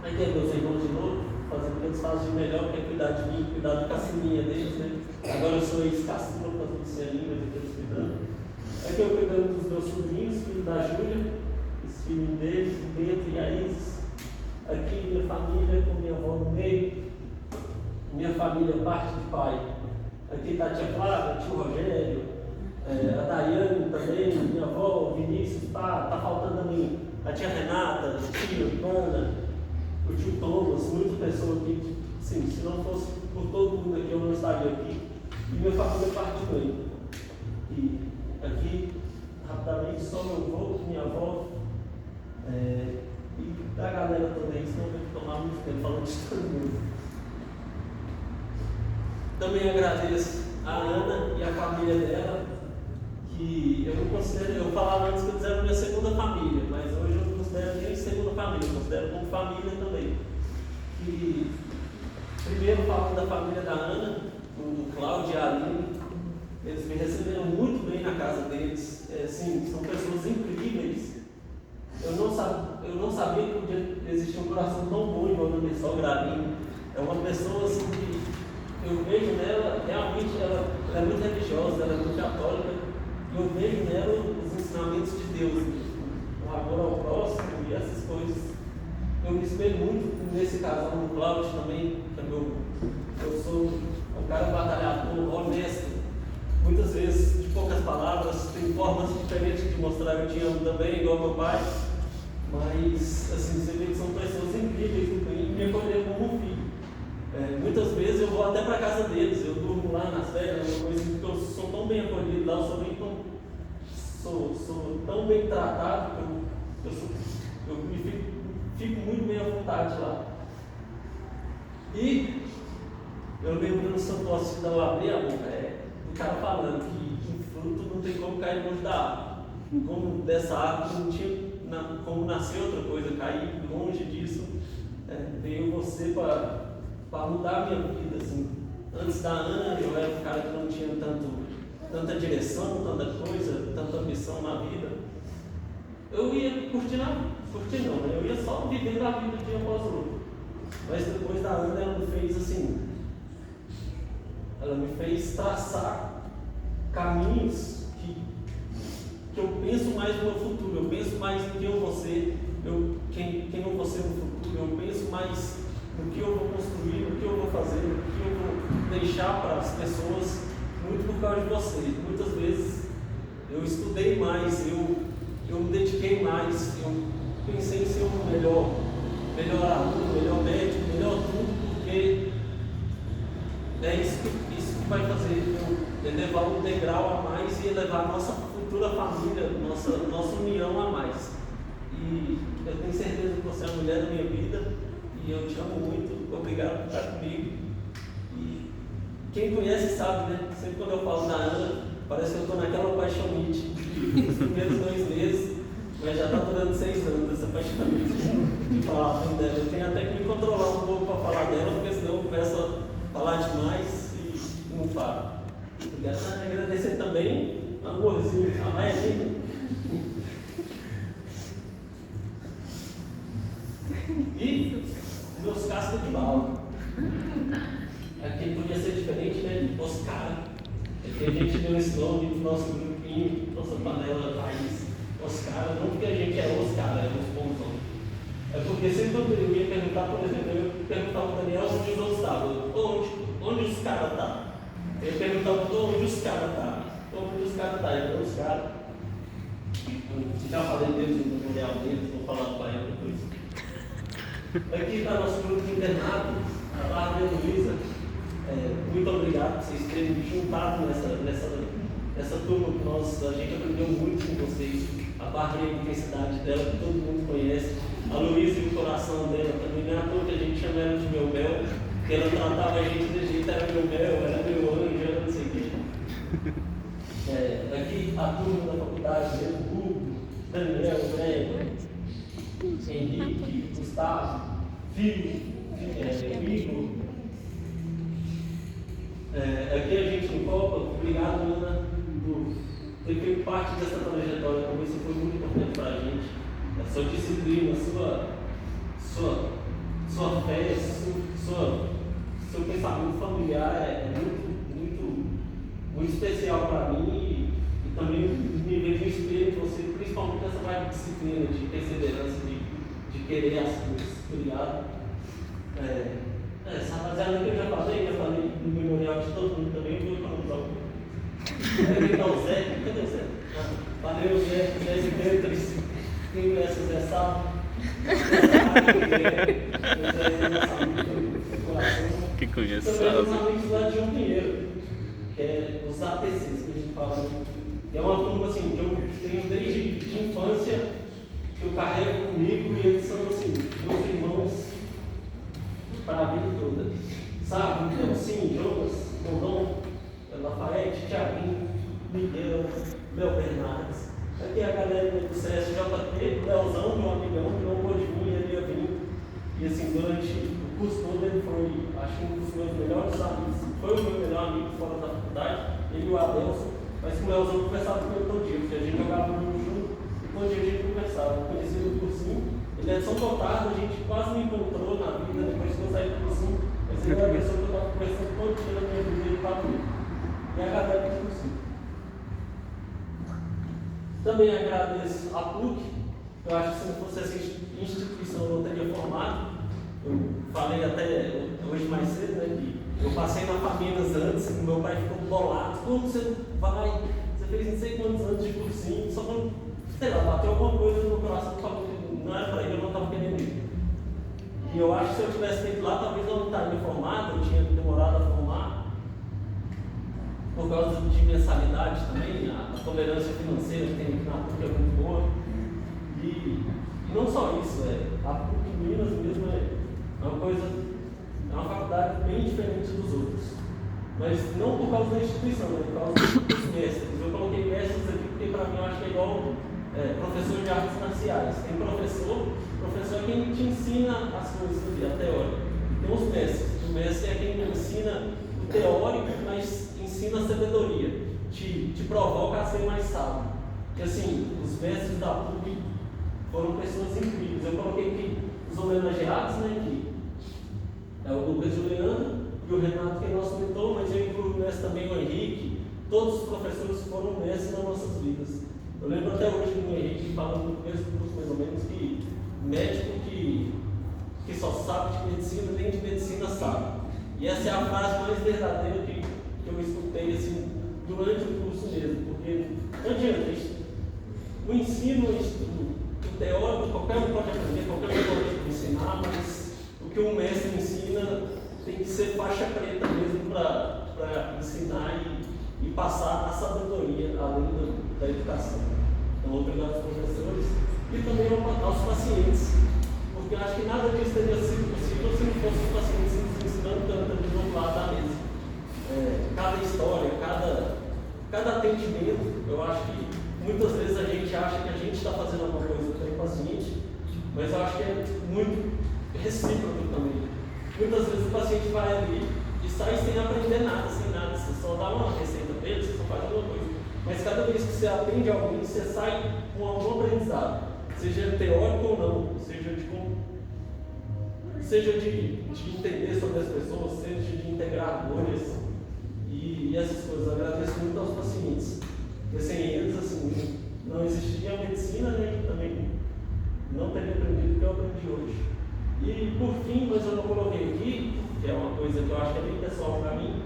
Aí tem meus irmãos de novo, fazendo o que eles fazem de melhor, que é cuidar de mim, cuidar do caçulinha deles, né? Agora eu sou ex-caçula, fazendo celinha, depois cuidando. Aqui eu cuidando dos meus sobrinhos, filho da Júlia, os filhos deles, o Bento e a Isis. Aqui minha família, com minha avó no meio. Minha família, parte de pai. Aqui está a tia Flávia, tio Rogério, a Daiane também, minha avó, o Vinícius, tá faltando a mim. A tia Renata, a tia Ana, o tio Thomas, muitas pessoas aqui. Sim, se não fosse por todo mundo aqui, eu não estaria aqui. E minha família parte de mãe. E aqui, rapidamente, só meu avô, minha avó, e da galera também, senão eu vou tomar muito tempo falando de todo mundo. Também agradeço a Ana e a família dela, que eu não considero, eu falava antes que eles eram minha segunda família, mas hoje eu não considero nem segunda família, eu considero como família também. E primeiro falando da família da Ana, o Cláudio e a Aline, eles me receberam muito bem na casa deles, sim, são pessoas incríveis. Eu não sabia que podia existir um coração tão bom igual da minha sogra Aline. É uma pessoa assim que eu vejo nela, realmente ela é muito religiosa, ela é muito católica, e eu vejo nela os ensinamentos de Deus, o amor ao próximo e essas coisas. Eu me espelho muito nesse casal, no Cláudio também, que eu sou um cara batalhador, honesto, muitas vezes de poucas palavras, tem formas diferentes de mostrar eu te amo também, igual meu pai, mas assim, você vê que são pessoas incríveis que me acolheram como um filho. Muitas vezes eu vou até para a casa deles, eu durmo lá nas férias, uma coisa que eu sou tão bem acolhido lá, eu sou tão bem tratado que eu fico muito bem à vontade lá. E eu lembro no Santo Apóstolo, eu abri a boca, o cara falando que fruto não tem como cair longe da árvore. Como dessa árvore não tinha como nascer outra coisa, cair longe disso, veio você para mudar a minha vida, assim. Antes da Ana, eu era um cara que não tinha tanta direção, tanta coisa, tanta ambição na vida. Eu ia curtir não, né? Eu ia só vivendo a vida de um dia após o outro. Mas depois da Ana, ela me fez assim, ela me fez traçar caminhos que eu penso mais no meu futuro, eu penso mais em quem eu vou ser, quem eu vou ser no futuro, eu penso mais no que eu vou construir, no que eu vou fazer, no que eu vou deixar para as pessoas, muito por causa de vocês. Muitas vezes eu estudei mais, eu me dediquei mais, eu pensei em ser um melhor aluno, melhor médico, melhor tudo, porque é isso que vai fazer eu elevar um degrau a mais e elevar a nossa futura família, nossa união a mais. E eu tenho certeza que você é a mulher da minha vida. E eu te amo muito, obrigado por estar comigo. E quem conhece sabe, né? Sempre quando eu falo da Ana, parece que eu estou naquela paixonite nos primeiros 2 meses, mas já está durando 6 anos essa paixonite de falar dela. Eu tenho até que me controlar um pouco para falar dela, porque senão eu começo a falar demais e não falo. Obrigado. Agradecer também, amorzinho, a Maia. E meus cascos de bala. Aqui podia ser diferente, né? Oscar. Aqui a gente deu esse nome do nosso grupinho, nossa panela raiz. Oscar, não porque a gente é Oscar, é os pontos. É porque sempre quando eu ia perguntar, por exemplo, eu perguntava ao Daniel onde os outros estavam. Onde os caras estão? Eu perguntava onde os caras estão. Onde os caras estão? Então os caras. Já falei deles no memorial deles, vou falar do pai depois. Aqui está nosso grupo de internado, a Bárbara e a Luísa. Muito obrigado por vocês terem me juntado nessa turma que a gente aprendeu muito com vocês. A Bárbara e a intensidade dela, que todo mundo conhece. A Luísa e o coração dela também. Não é à toa que a gente chama ela de meu mel, porque ela tratava a gente de jeito, era meu mel, era meu anjo, era não sei o quê. Aqui a turma da faculdade, mesmo, Hugo, Daniel, Breno, Henrique, Gustavo, Igor. Aqui a gente no Copa, obrigado, Ana, por ter feito parte dessa trajetória, como isso foi muito importante para a gente. A sua disciplina, sua fé, seu pensamento familiar é muito especial para mim e também me vejo espelho você, principalmente nessa parte de disciplina, de perseverança, de querer as coisas. Obrigado. Essa rapaziada que eu já falei no memorial de todo mundo também, vou economizar um pouco. Quem tá o Zé? Cadê o Zé? Valeu, Zé Silvestre. Quem conhece o Zé Sá? Que conhece também os amigos lá de João Pinheiro, que é os ATCs que a gente fala. É uma turma assim, que eu tenho desde de infância, que eu carrego comigo e eles são assim, meus irmãos para a vida toda. Sabe? Então, sim, Jonas, Rondon, Lafayette, Thiaguinho, Miguel, Léo Bernardes. Aqui a galera do CSJP, o Leozão, meu amigão, que não pôde vir, ele ia vir. E assim, durante o curso todo ele foi, acho que um dos meus melhores amigos, foi o meu melhor amigo fora da faculdade, ele e o Adelson, mas com o Leozão conversava com ele todo dia, porque a gente jogava junto e todo dia a gente conversava. Eu conheci ele no cursinho, ele é de São Gotardo, a gente quase me encontrou na vida depois que eu saí do cursinho, mas ele era a pessoa que eu estava conversando todo dia na minha vida, ele estava comigo. E a galera do cursinho. Também agradeço a PUC, eu acho que se não fosse essa instituição eu não teria formado. Eu falei até hoje mais cedo, né, que eu passei na Faminas antes, e meu pai ficou bolado. Como você vai? Você fez não sei quantos anos de cursinho, só quando, sei lá, bateu alguma coisa no meu coração, não era para ele, eu não estava querendo ir. E eu acho que se eu tivesse feito lá, talvez eu não estaria formado, eu tinha demorado a formar. Por causa de mensalidade também, a tolerância financeira que tem aqui na PUC é muito boa. E não só isso, a PUC Minas mesmo é uma coisa, é uma faculdade bem diferente dos outros. Mas não por causa da instituição, né? Por causa dos mestres. Eu coloquei mestres aqui porque para mim eu acho que é igual professor de artes marciais. Tem professor é quem te ensina as coisas ali, a teoria. E tem os mestres. O mestre é quem ensina o teórico, mas ensina a sabedoria, te provoca a ser mais sábio. E assim, os mestres da PUC foram pessoas incríveis. Eu coloquei aqui os homenageados, né, que é o Lucas Juliano e o Renato, que é nosso mentor, mas eu incluo nessa também o Henrique. Todos os professores foram mestres nas nossas vidas. Eu lembro até hoje do Henrique falando no começo do curso, mais ou menos, que médico que só sabe de medicina, nem de medicina sabe. E essa é a frase mais verdadeira que eu escutei assim, durante o curso mesmo, porque não adianta, o ensino, o teórico, qualquer um pode aprender, qualquer um pode ensinar, mas o que um mestre ensina tem que ser faixa preta mesmo para ensinar e passar a sabedoria além da educação. Então, obrigado aos professores e também aos pacientes, porque eu acho que nada disso teria sido possível se não fosse os pacientes nos ensinando tanto do outro lado da mesa. Cada história, cada atendimento, eu acho que muitas vezes a gente acha que a gente está fazendo alguma coisa pelo paciente, mas eu acho que é muito recíproco também. Muitas vezes o paciente vai ali e sai sem aprender nada, você só dá uma receita para ele, você só faz alguma coisa. Mas cada vez que você atende alguém, você sai com algum aprendizado, seja teórico ou não, seja de entender sobre as pessoas, seja de integrar dores e essas coisas. Eu agradeço muito aos pacientes, porque sem eles, assim, não existiria a medicina, né? Eu também não teria aprendido o que eu aprendi hoje. E por fim, mas eu não coloquei aqui, que é uma coisa que eu acho que é bem pessoal para mim,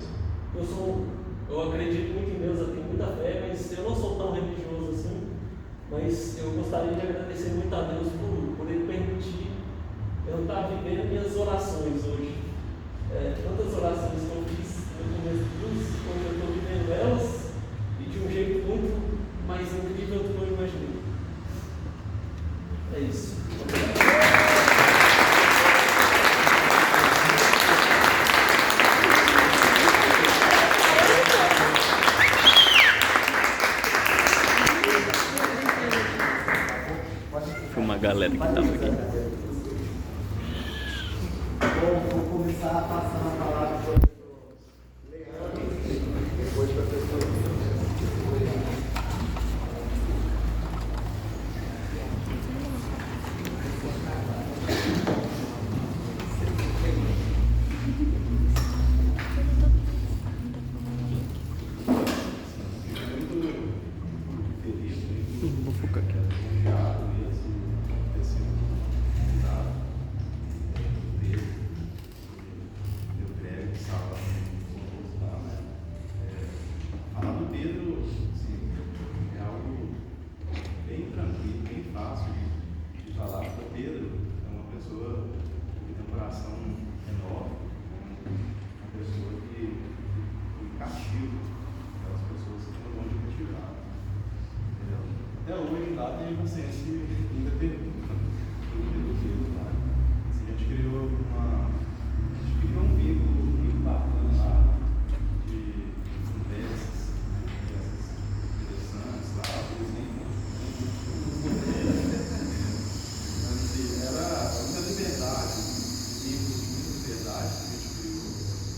eu acredito muito em Deus, eu tenho muita fé, mas eu não sou tão religioso assim, mas eu gostaria de agradecer muito a Deus por Ele permitir eu estar vivendo minhas orações hoje. Tantas orações que eu fiz no começo de Deus, hoje eu estou vivendo elas e de um jeito muito mais incrível do que eu imaginei. É isso. Foi uma galera que estava aqui. Vou começar a passar a palavra para o professor Leandro, depois para o professor. lá tem uma ciência independente. A gente criou um vínculo muito bacana lá de conversas interessantes lá, por exemplo. Mas assim, era muita liberdade, vínculo de muita liberdade que a gente criou,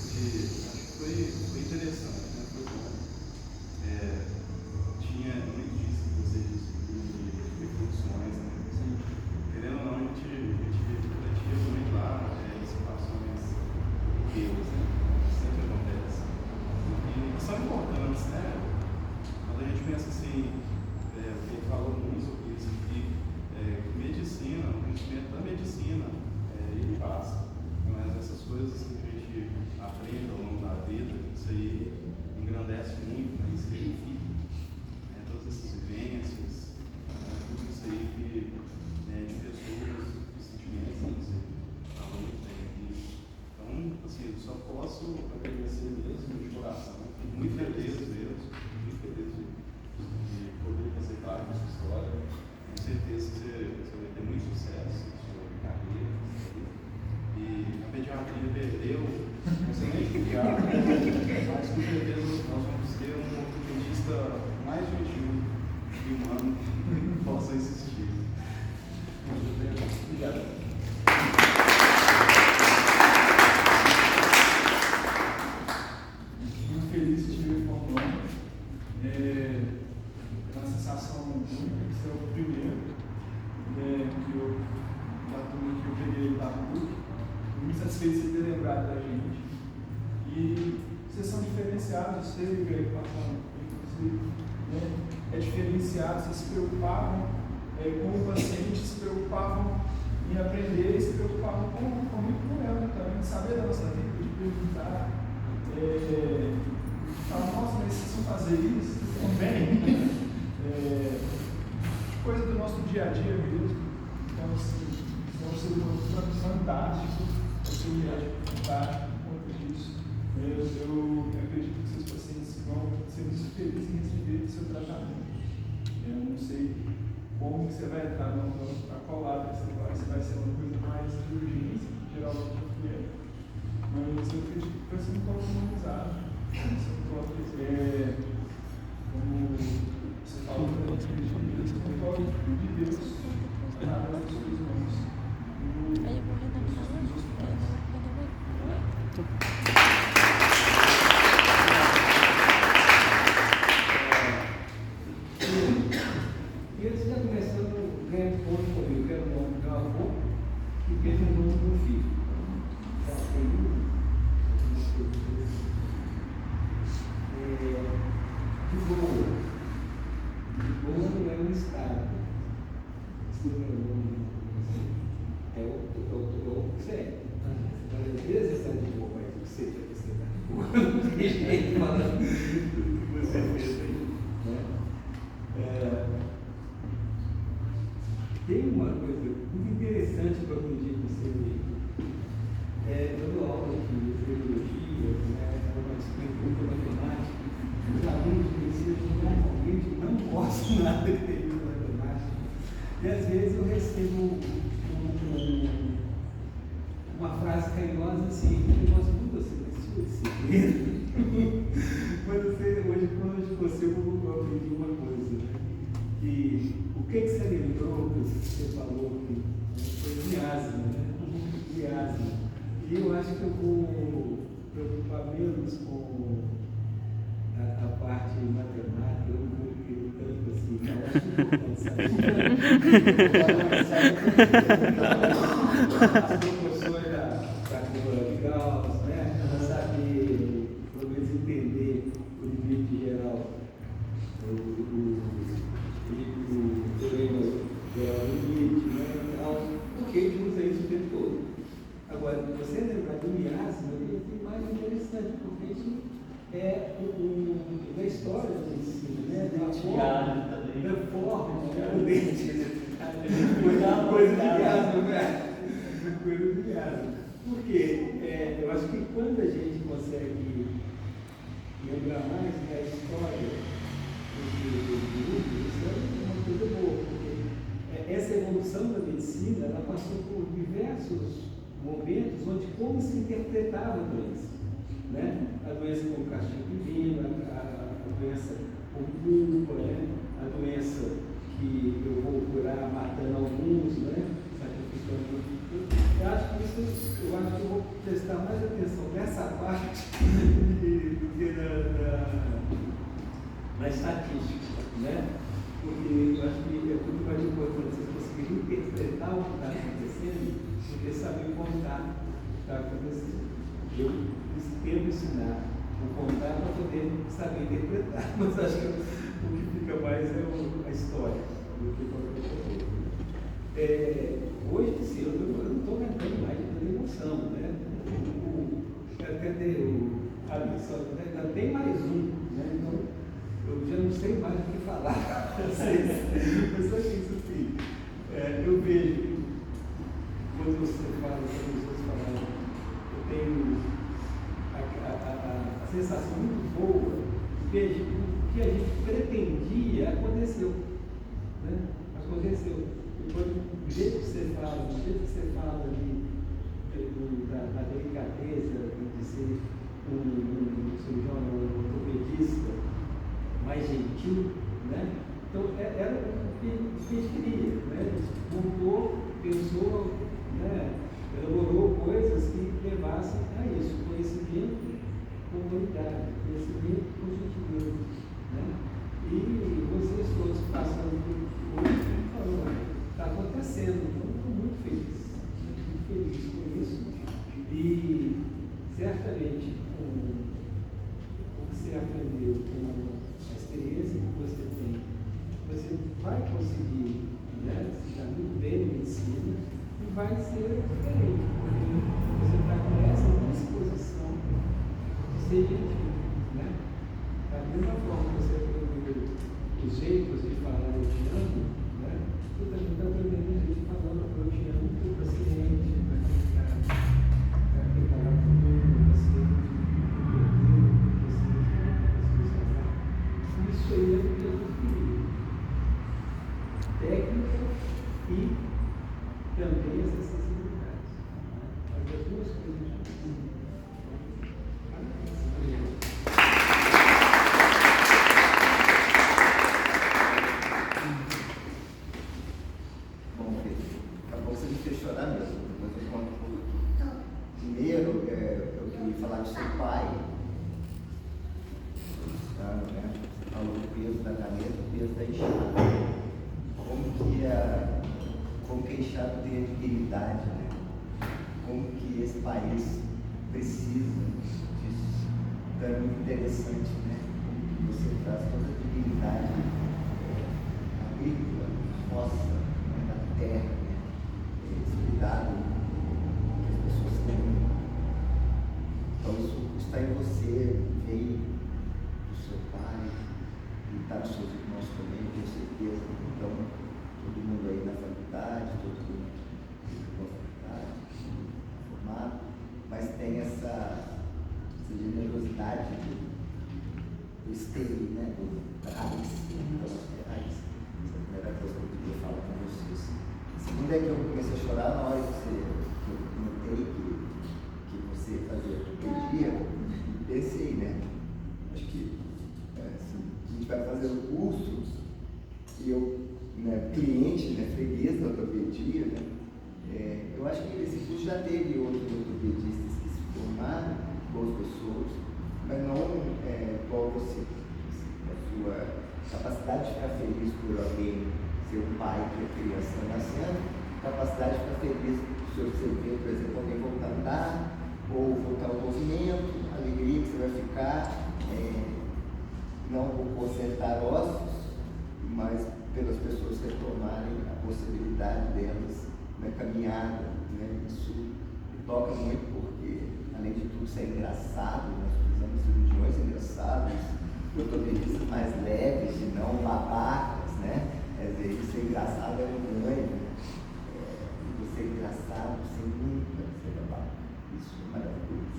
que acho que foi interessante, né? Foi bom. Tinha muito disso que você disse, de reflexões, né? Assim, querendo ou não, a gente refletia muito lá situações corriqueiras, né? Sempre acontece. E são importantes, né? Quando a gente pensa assim, o que ele falou muito sobre isso aqui, medicina, o conhecimento da medicina, ele passa. Mas essas coisas que a gente aprende ao longo da vida, isso aí engrandece muito, né? Isso significa. Todas essas vivências, tudo isso aí de pessoas, de sentimentos, não sei, falou muito bem aqui. Então, assim, só posso agradecer mesmo de coração. Fico muito feliz mesmo, muito feliz de poder fazer parte dessa história. Com certeza você vai ter muito sucesso na sua carreira. E a pediatria perdeu, não sei nem explicar, mas com certeza nós vamos ter um ortopedista mais gentil e humano que possa existir. Obrigado. Muito feliz de te ver formando. É uma sensação única, esse é o primeiro da turma que eu peguei da PUC. Muito satisfeito de ter lembrado da gente. E vocês são diferenciados, você e o Greg passando, inclusive, né? É diferenciado, vocês se preocupavam com o paciente, se preocupavam em aprender e se preocupavam comigo e com ela também, de saber da nossa vida, de perguntar, de falar, nossa, mas vocês vão fazer isso? Vocês estão bem? Coisa do nosso dia a dia mesmo. Então, assim, é um ser humano fantástico, é um ser humano fantástico por conta disso. Eu acredito que seus pacientes vão ser muito felizes em receber o seu tratamento. Eu não sei como que você vai entrar para qual lado você vai ser uma coisa mais de urgência, que geralmente é. Mas eu acredito que vai ser um toque humanizado. Vai ser um toque, como você falou, um toque de Deus através das suas mãos. Aí eu vou redar E eles já começando ganhando ponto comigo, que era o nome do meu avô, e fez um nome do meu filho. Então, foi de boa não é um estado. É o que você é. Às vezes está de boa, mas o que você está de boa. Não tem jeito de falar tudo que você fez aí. Tem uma coisa muito interessante que eu aprendi com você aí. Eu dou aula de biologia, uma disciplina muito matemática. Os alunos de medicina normalmente não gostam nada de termino matemática. E às vezes eu recebo uma frase carinhosa assim: eu gosto muito de você, mas sua disciplina. Mas hoje você eu aprendi uma coisa, né? Que o que você lembrou que você falou que foi miasma, né? Miasma. E eu acho que eu vou preocupar menos com a parte matemática, eu não vou querer tanto assim, eu acho importante saber. As proporções da curva de Gauss, né? Saber, pelo menos entender o limite geral, o teorema geral do limite, né? Porque a gente usa isso o tempo todo. Agora, você lembrar do miasma, ele tem mais interessante, porque isso é da história da medicina, né? Da forma, o dente. Coisa de miasma, né? Coisa de miasma. Porque eu acho que quando a gente consegue lembrar mais da história isso é uma coisa boa, porque essa evolução da medicina, ela passou por diversos momentos onde como se interpretava a doença, né? A doença como castigo divino, a doença como culpa, né? A doença que eu vou curar matando alguns, né? Sacrificando. Eu acho que eu vou prestar mais atenção nessa parte do que na estatística, né? Porque eu acho que é muito mais importante vocês conseguirem interpretar o que está acontecendo do que saber contar o que está acontecendo. Eu tento ensinar o contar para poder saber interpretar, mas acho que o que fica mais é a história do que qualquer coisa. Hoje, sim, eu não estou aguentando mais de emoção, né? Cadê a lição? Ainda tem mais um, né? Então, eu já não sei mais o que falar para vocês. Mas só isso assim, eu vejo, quando você fala, quando as pessoas falam, eu tenho a sensação muito boa de que o que a gente pretendia aconteceu. Né? Aconteceu. Do jeito que você fala, da delicadeza de ser um ortopedista mais gentil, né? Então era o que a gente queria, né? Montou, pensou, né? Elaborou coisas que levassem a isso, conhecimento com humanidade, conhecimento com gentileza, né? E vocês todos passando por hoje, falando, está acontecendo, então estou muito feliz com isso. E certamente o que você aprendeu com a experiência que você tem, você vai conseguir, né, se dar muito bem em medicina e vai ser diferente, porque você está com essa disposição de ser gentil, né? Da mesma forma que você aprendeu os jeitos de falar eu te amo, né? Você também está aprendendo a gente falando eu te amo para o paciente, para quem está lá comigo, o paciente, isso aí é o que eu queria. Técnica e também essa sensibilidade. Fazer as duas coisas juntas. Bom, acabou que você me fez chorar mesmo. Depois eu conto um pouco. Primeiro, eu queria falar do seu pai. Né? Falou do peso da caneta, o peso da enxada. Como que a enxada tem a dignidade, né? Como que esse país precisa disso. Então é muito interessante, né? Como que você traz toda a dignidade agrícola, nossa, né? Da terra, né? Esse cuidado que as pessoas têm. Então isso está em você, veio do seu pai, e está nos seus irmãos também, tenho certeza. Então, todo mundo aí na faculdade, todo mundo na faculdade, formado, mas tem essa generosidade do esteio, né? Da raiz. Então, raiz. Essa é a primeira coisa que eu queria falar com vocês. A segunda é que eu comecei a chorar na hora que eu notei que você fazia ortopedia, e pensei, né? Acho que assim, a gente vai fazer o curso e eu, né, cliente, né, freguês da ortopedia, né, eu acho que esse curso já teve outros ortopedistas que se formaram, boas pessoas, mas não igual você, a sua capacidade de ficar feliz por alguém ser um pai que a criança está nascendo, capacidade de ficar feliz se você ver, por exemplo, alguém voltar a andar, ou voltar ao movimento, a alegria que você vai ficar, não por consertar ossos, mas pelas pessoas retomarem a possibilidade delas na caminhada, né? Isso me toca muito porque, além de tudo, isso é engraçado, nós precisamos de cirurgiões engraçados, ortopedistas mais leves e não babacas, né? Quer dizer, isso é engraçado é um ganho, você é engraçado sem nunca ser babaca, isso é maravilhoso.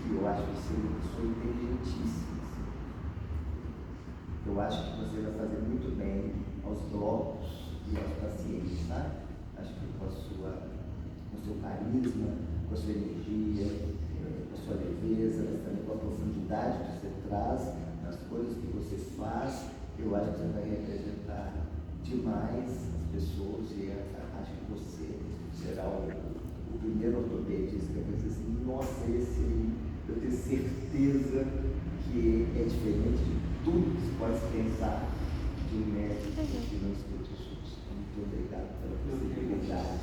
E eu acho que você é uma pessoa inteligentíssima. eu acho que você vai fazer muito bem aos blocos e aos pacientes, tá? Acho que com o seu carisma, com a sua energia, com a sua leveza, mas também com a profundidade que você traz nas coisas que você faz, eu acho que você vai representar demais as pessoas e acho que você será o primeiro ortopedista que vai dizer assim, nossa, esse aí, eu tenho certeza que é diferente de tudo que se pode pensar de um médico aqui no Instituto SUS. Muito obrigado pela possibilidade.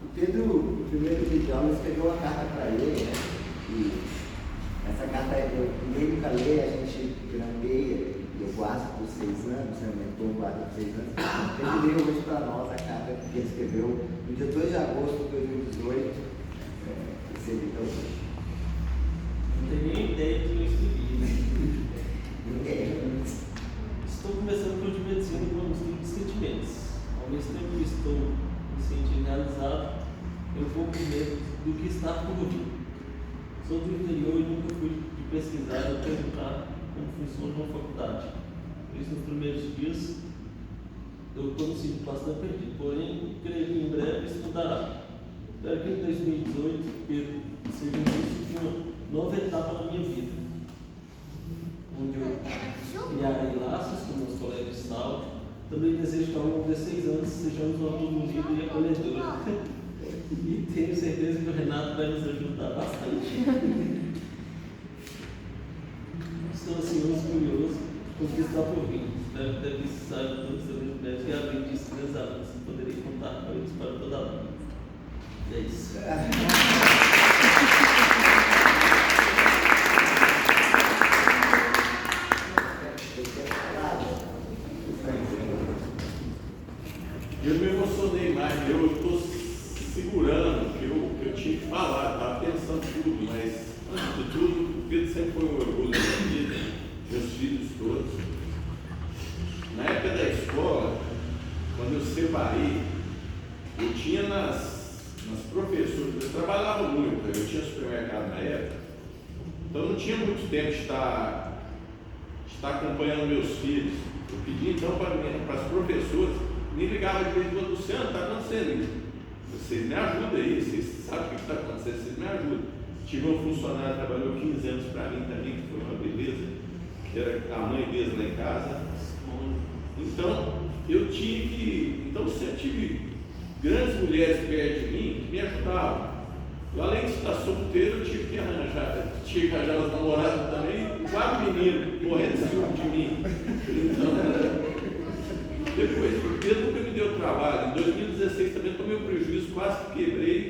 O Pedro, no primeiro dia de aula, escreveu uma carta para ele, né? E essa carta ninguém nunca lê, a gente grampeia, eu guardo por 6 anos, né? O mentor guarda por 6 anos. Ele leu hoje para nós a carta que ele escreveu no dia 2 de agosto de 2018. Você leu hoje. Não tenho nem ideia do que eu escrevi, né? Ninguém. Estou começando com o de medicina com um estudo de sentimentos. Ao mesmo tempo que estou me sentindo realizado, eu vou com medo do que está por vir. Sou do interior e nunca fui de pesquisar ou perguntar como funciona uma faculdade. Por isso, nos primeiros dias, eu estou me sentindo bastante perdido. Porém, creio que em breve estudará. Espero que em 2018 seja o início de uma nova etapa na minha vida, onde eu criarei laços com meus colegas de sala. Também desejo que ao longo desses 6 anos sejamos uma turma unida e acolhedora. E tenho certeza que o Renato vai nos ajudar bastante. Estou ansioso e curioso com o que está por vir. Espero que daqui saiba todos os meus médicos e aprendiz que meus alunos. Poderei contar com eles para toda a vida. É isso. Eu me emocionei mais, eu estou segurando o que eu tinha que falar, estava pensando tudo, mas antes de tudo, o Pedro sempre foi um orgulho da minha vida, meus filhos todos. Na época da escola, quando eu separei, eu tinha nas professoras, eu trabalhava muito, eu tinha supermercado na época, então não tinha muito tempo de estar acompanhando meus filhos. Eu pedi então para as professoras, me ligava de vez em quando, Luciano, está acontecendo isso. Vocês me ajudam aí, vocês sabem o que está acontecendo, vocês me ajudam. Tive um funcionário que trabalhou 15 anos para mim também, que foi uma beleza, que era a mãe deles lá em casa. Então, eu sempre tive grandes mulheres perto de mim que me ajudavam. Eu, além de estar solteiro, eu tive que arranjar os namorados também, 4 meninos morrendo de ciúme de mim. Então, depois, o Pedro nunca me deu trabalho. Em 2016 também tomei um prejuízo, quase que quebrei.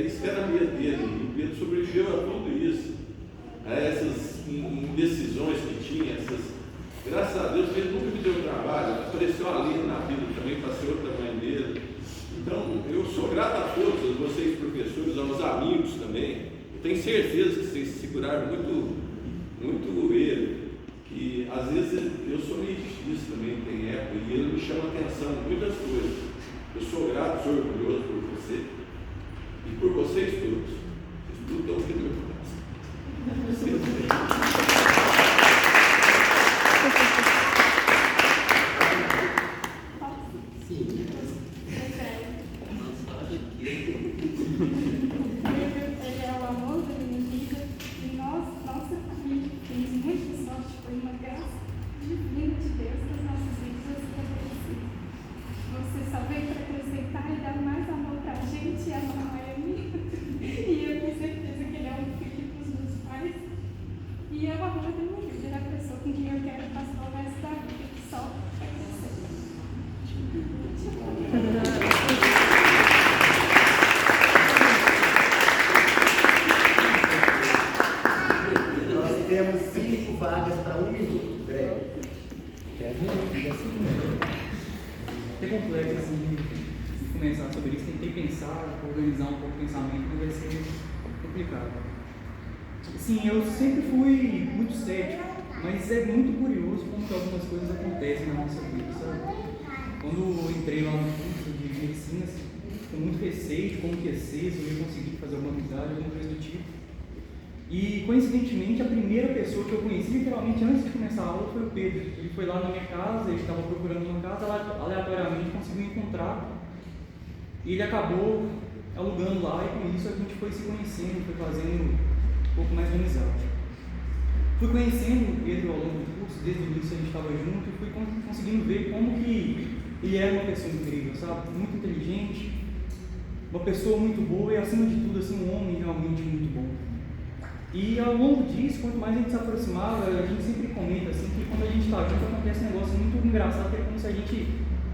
Isso era a medo dele. O Pedro sobreviveu a tudo isso, a essas indecisões que tinha. Graças a Deus, ele nunca me deu trabalho. Apareceu ali na vida também para ser outra mãe dele. Então, eu sou grato a todos, a vocês professores, aos amigos também. Eu tenho certeza que vocês seguraram muito ele. E às vezes eu sou meio difícil também, tem época, e ele me chama a atenção em muitas coisas. Eu sou grato, sou orgulhoso por você e por vocês todos. Vocês tudo estão aqui no meu coração. Ele é o amor da minha vida e nossa família fez muita sorte, foi uma graça divina de Deus para as nossas vidas estabelecidas. Você só veio para acrescentar e dar mais amor para a gente e a mamãe a mim. E eu tenho certeza que ele é um filho para os meus pais. E é o amor da minha vida, é a pessoa com quem eu quero passar o resto da vida, só para crescer. Nós temos 5 vagas para 1 minuto. Breve. É complexo assim, começar sobre isso, tentei pensar, organizar um pouco o pensamento, mas vai ser complicado. Sim, eu sempre fui muito cético, mas é muito curioso como que algumas coisas acontecem na nossa vida, sabe? Quando eu entrei lá no curso de medicina, com muito receio, receio de como que ia ser, se eu ia conseguir fazer alguma amizade, alguma coisa do tipo. E, coincidentemente, a primeira pessoa que eu conheci, literalmente, antes de começar a aula, foi o Pedro. Ele foi lá na minha casa, ele estava procurando uma casa, aleatoriamente conseguiu encontrar, e ele acabou alugando lá, e com isso a gente foi se conhecendo, foi fazendo um pouco mais de amizade. Fui conhecendo o Pedro ao longo do curso, desde o início a gente estava junto, e fui conseguindo ver como que ele era uma pessoa incrível, sabe? Muito inteligente, uma pessoa muito boa e, acima de tudo, assim, um homem realmente muito bom. E ao longo disso, quanto mais a gente se aproximava, a gente sempre comenta assim, que quando a gente está junto acontece um negócio muito engraçado, que é como se a gente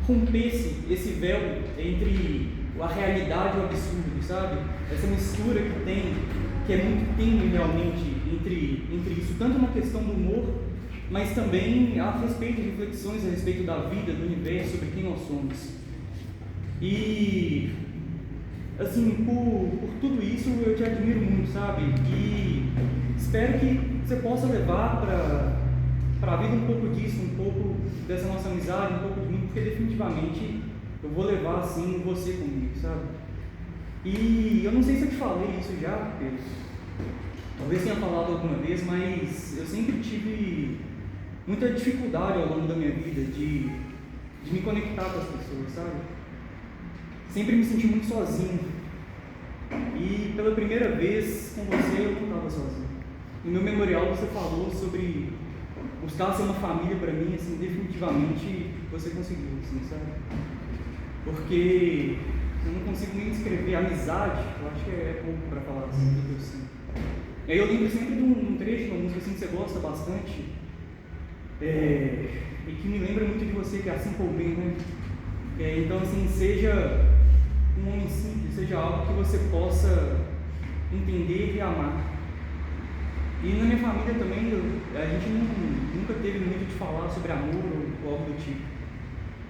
rompesse esse véu entre a realidade e o absurdo, sabe? Essa mistura que tem, que é muito tênue realmente entre isso, tanto na questão do humor, mas também a respeito de reflexões a respeito da vida, do universo, sobre quem nós somos. E, assim, por tudo isso eu te admiro muito, sabe? E espero que você possa levar para a vida um pouco disso, um pouco dessa nossa amizade, um pouco de mim, porque definitivamente eu vou levar, assim, você comigo, sabe? E eu não sei se eu te falei isso já, Pedro. Talvez tenha falado alguma vez, mas eu sempre tive muita dificuldade ao longo da minha vida de me conectar com as pessoas, sabe? Sempre me senti muito sozinho. E pela primeira vez com você eu não estava sozinho. No meu memorial você falou sobre buscar ser uma família para mim, assim, definitivamente você conseguiu, assim, sabe? Porque eu não consigo nem descrever amizade, eu acho que é pouco para falar assim, do que eu sinto. E aí eu lembro sempre de um trecho de uma música assim, que você gosta bastante, e que me lembra muito de você, que é assim por bem, né? Então, assim, seja um homem simples, seja algo que você possa entender e amar. E na minha família também, a gente nunca teve muito de falar sobre amor ou algo do tipo.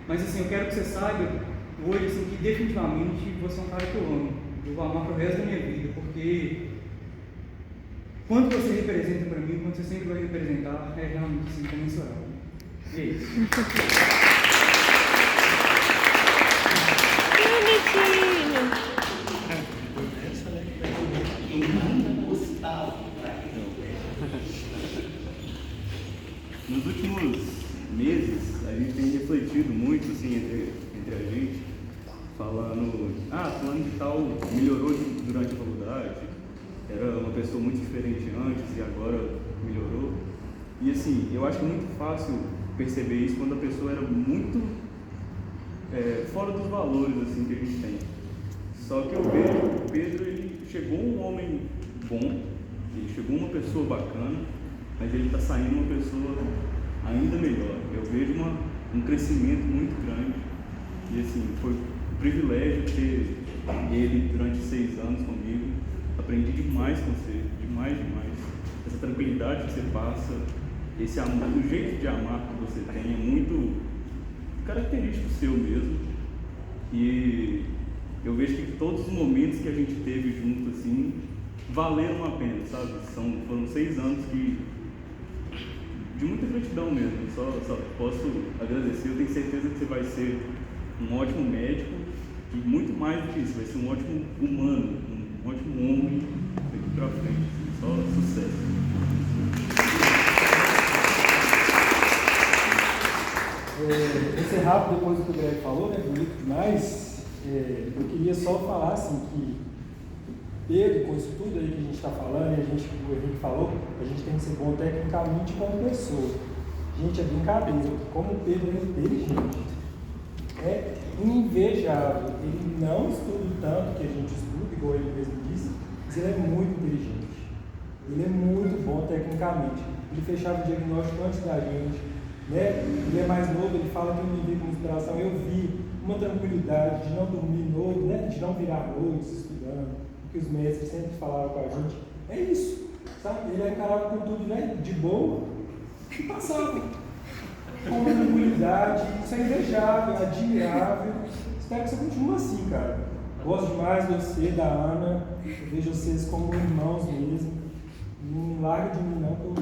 Mas, assim, eu quero que você saiba hoje, assim, que definitivamente você é um cara que eu amo. Eu vou amar pro resto da minha vida, porque quanto você representa para mim, quanto você sempre vai representar, é realmente assim, comensurável. E é isso. Nos últimos meses, a gente tem refletido muito assim, entre a gente, falando, fulano de tal melhorou durante a faculdade, era uma pessoa muito diferente antes e agora melhorou. E assim, eu acho que é muito fácil perceber isso quando a pessoa era muito fora dos valores assim, que a gente tem. Só que eu vejo que o Pedro, ele chegou um homem bom, ele chegou uma pessoa bacana, mas ele está saindo uma pessoa ainda melhor. Eu vejo um crescimento muito grande. E assim, foi um privilégio ter ele durante 6 anos comigo. Aprendi demais com você, demais. Essa tranquilidade que você passa, esse amor, o jeito de amar que você tem é muito característico seu mesmo. E eu vejo que todos os momentos que a gente teve junto, assim, valeram a pena, sabe? Foram 6 anos de muita gratidão mesmo. Só posso agradecer. Eu tenho certeza que você vai ser um ótimo médico e muito mais do que isso, vai ser um ótimo humano, um ótimo homem daqui pra frente. Assim, só sucesso. Vou ser rápido depois do que o Greg falou, né? Bonito demais. Eu queria só falar assim que Pedro, com isso tudo aí que a gente está falando, e o Henrique falou, a gente tem que ser bom tecnicamente como pessoa. Gente, é brincadeira, como o Pedro é inteligente. É invejável. Ele não estuda tanto que a gente estuda, igual ele mesmo disse, mas ele é muito inteligente. Ele é muito bom tecnicamente. Ele fechava o diagnóstico antes da gente, né? Ele é mais novo, ele fala que eu me vi com inspiração. Eu vi uma tranquilidade de não dormir novo, né? De não virar noites estudando, que os mestres sempre falaram com a gente. É isso, sabe? Ele encarava com tudo, né? De boa e passava. Com uma tranquilidade, isso é invejável, admirável. Espero que você continue assim, cara. Gosto demais de você, da Ana. Eu vejo vocês como irmãos mesmo. Não larga de mim, não, que eu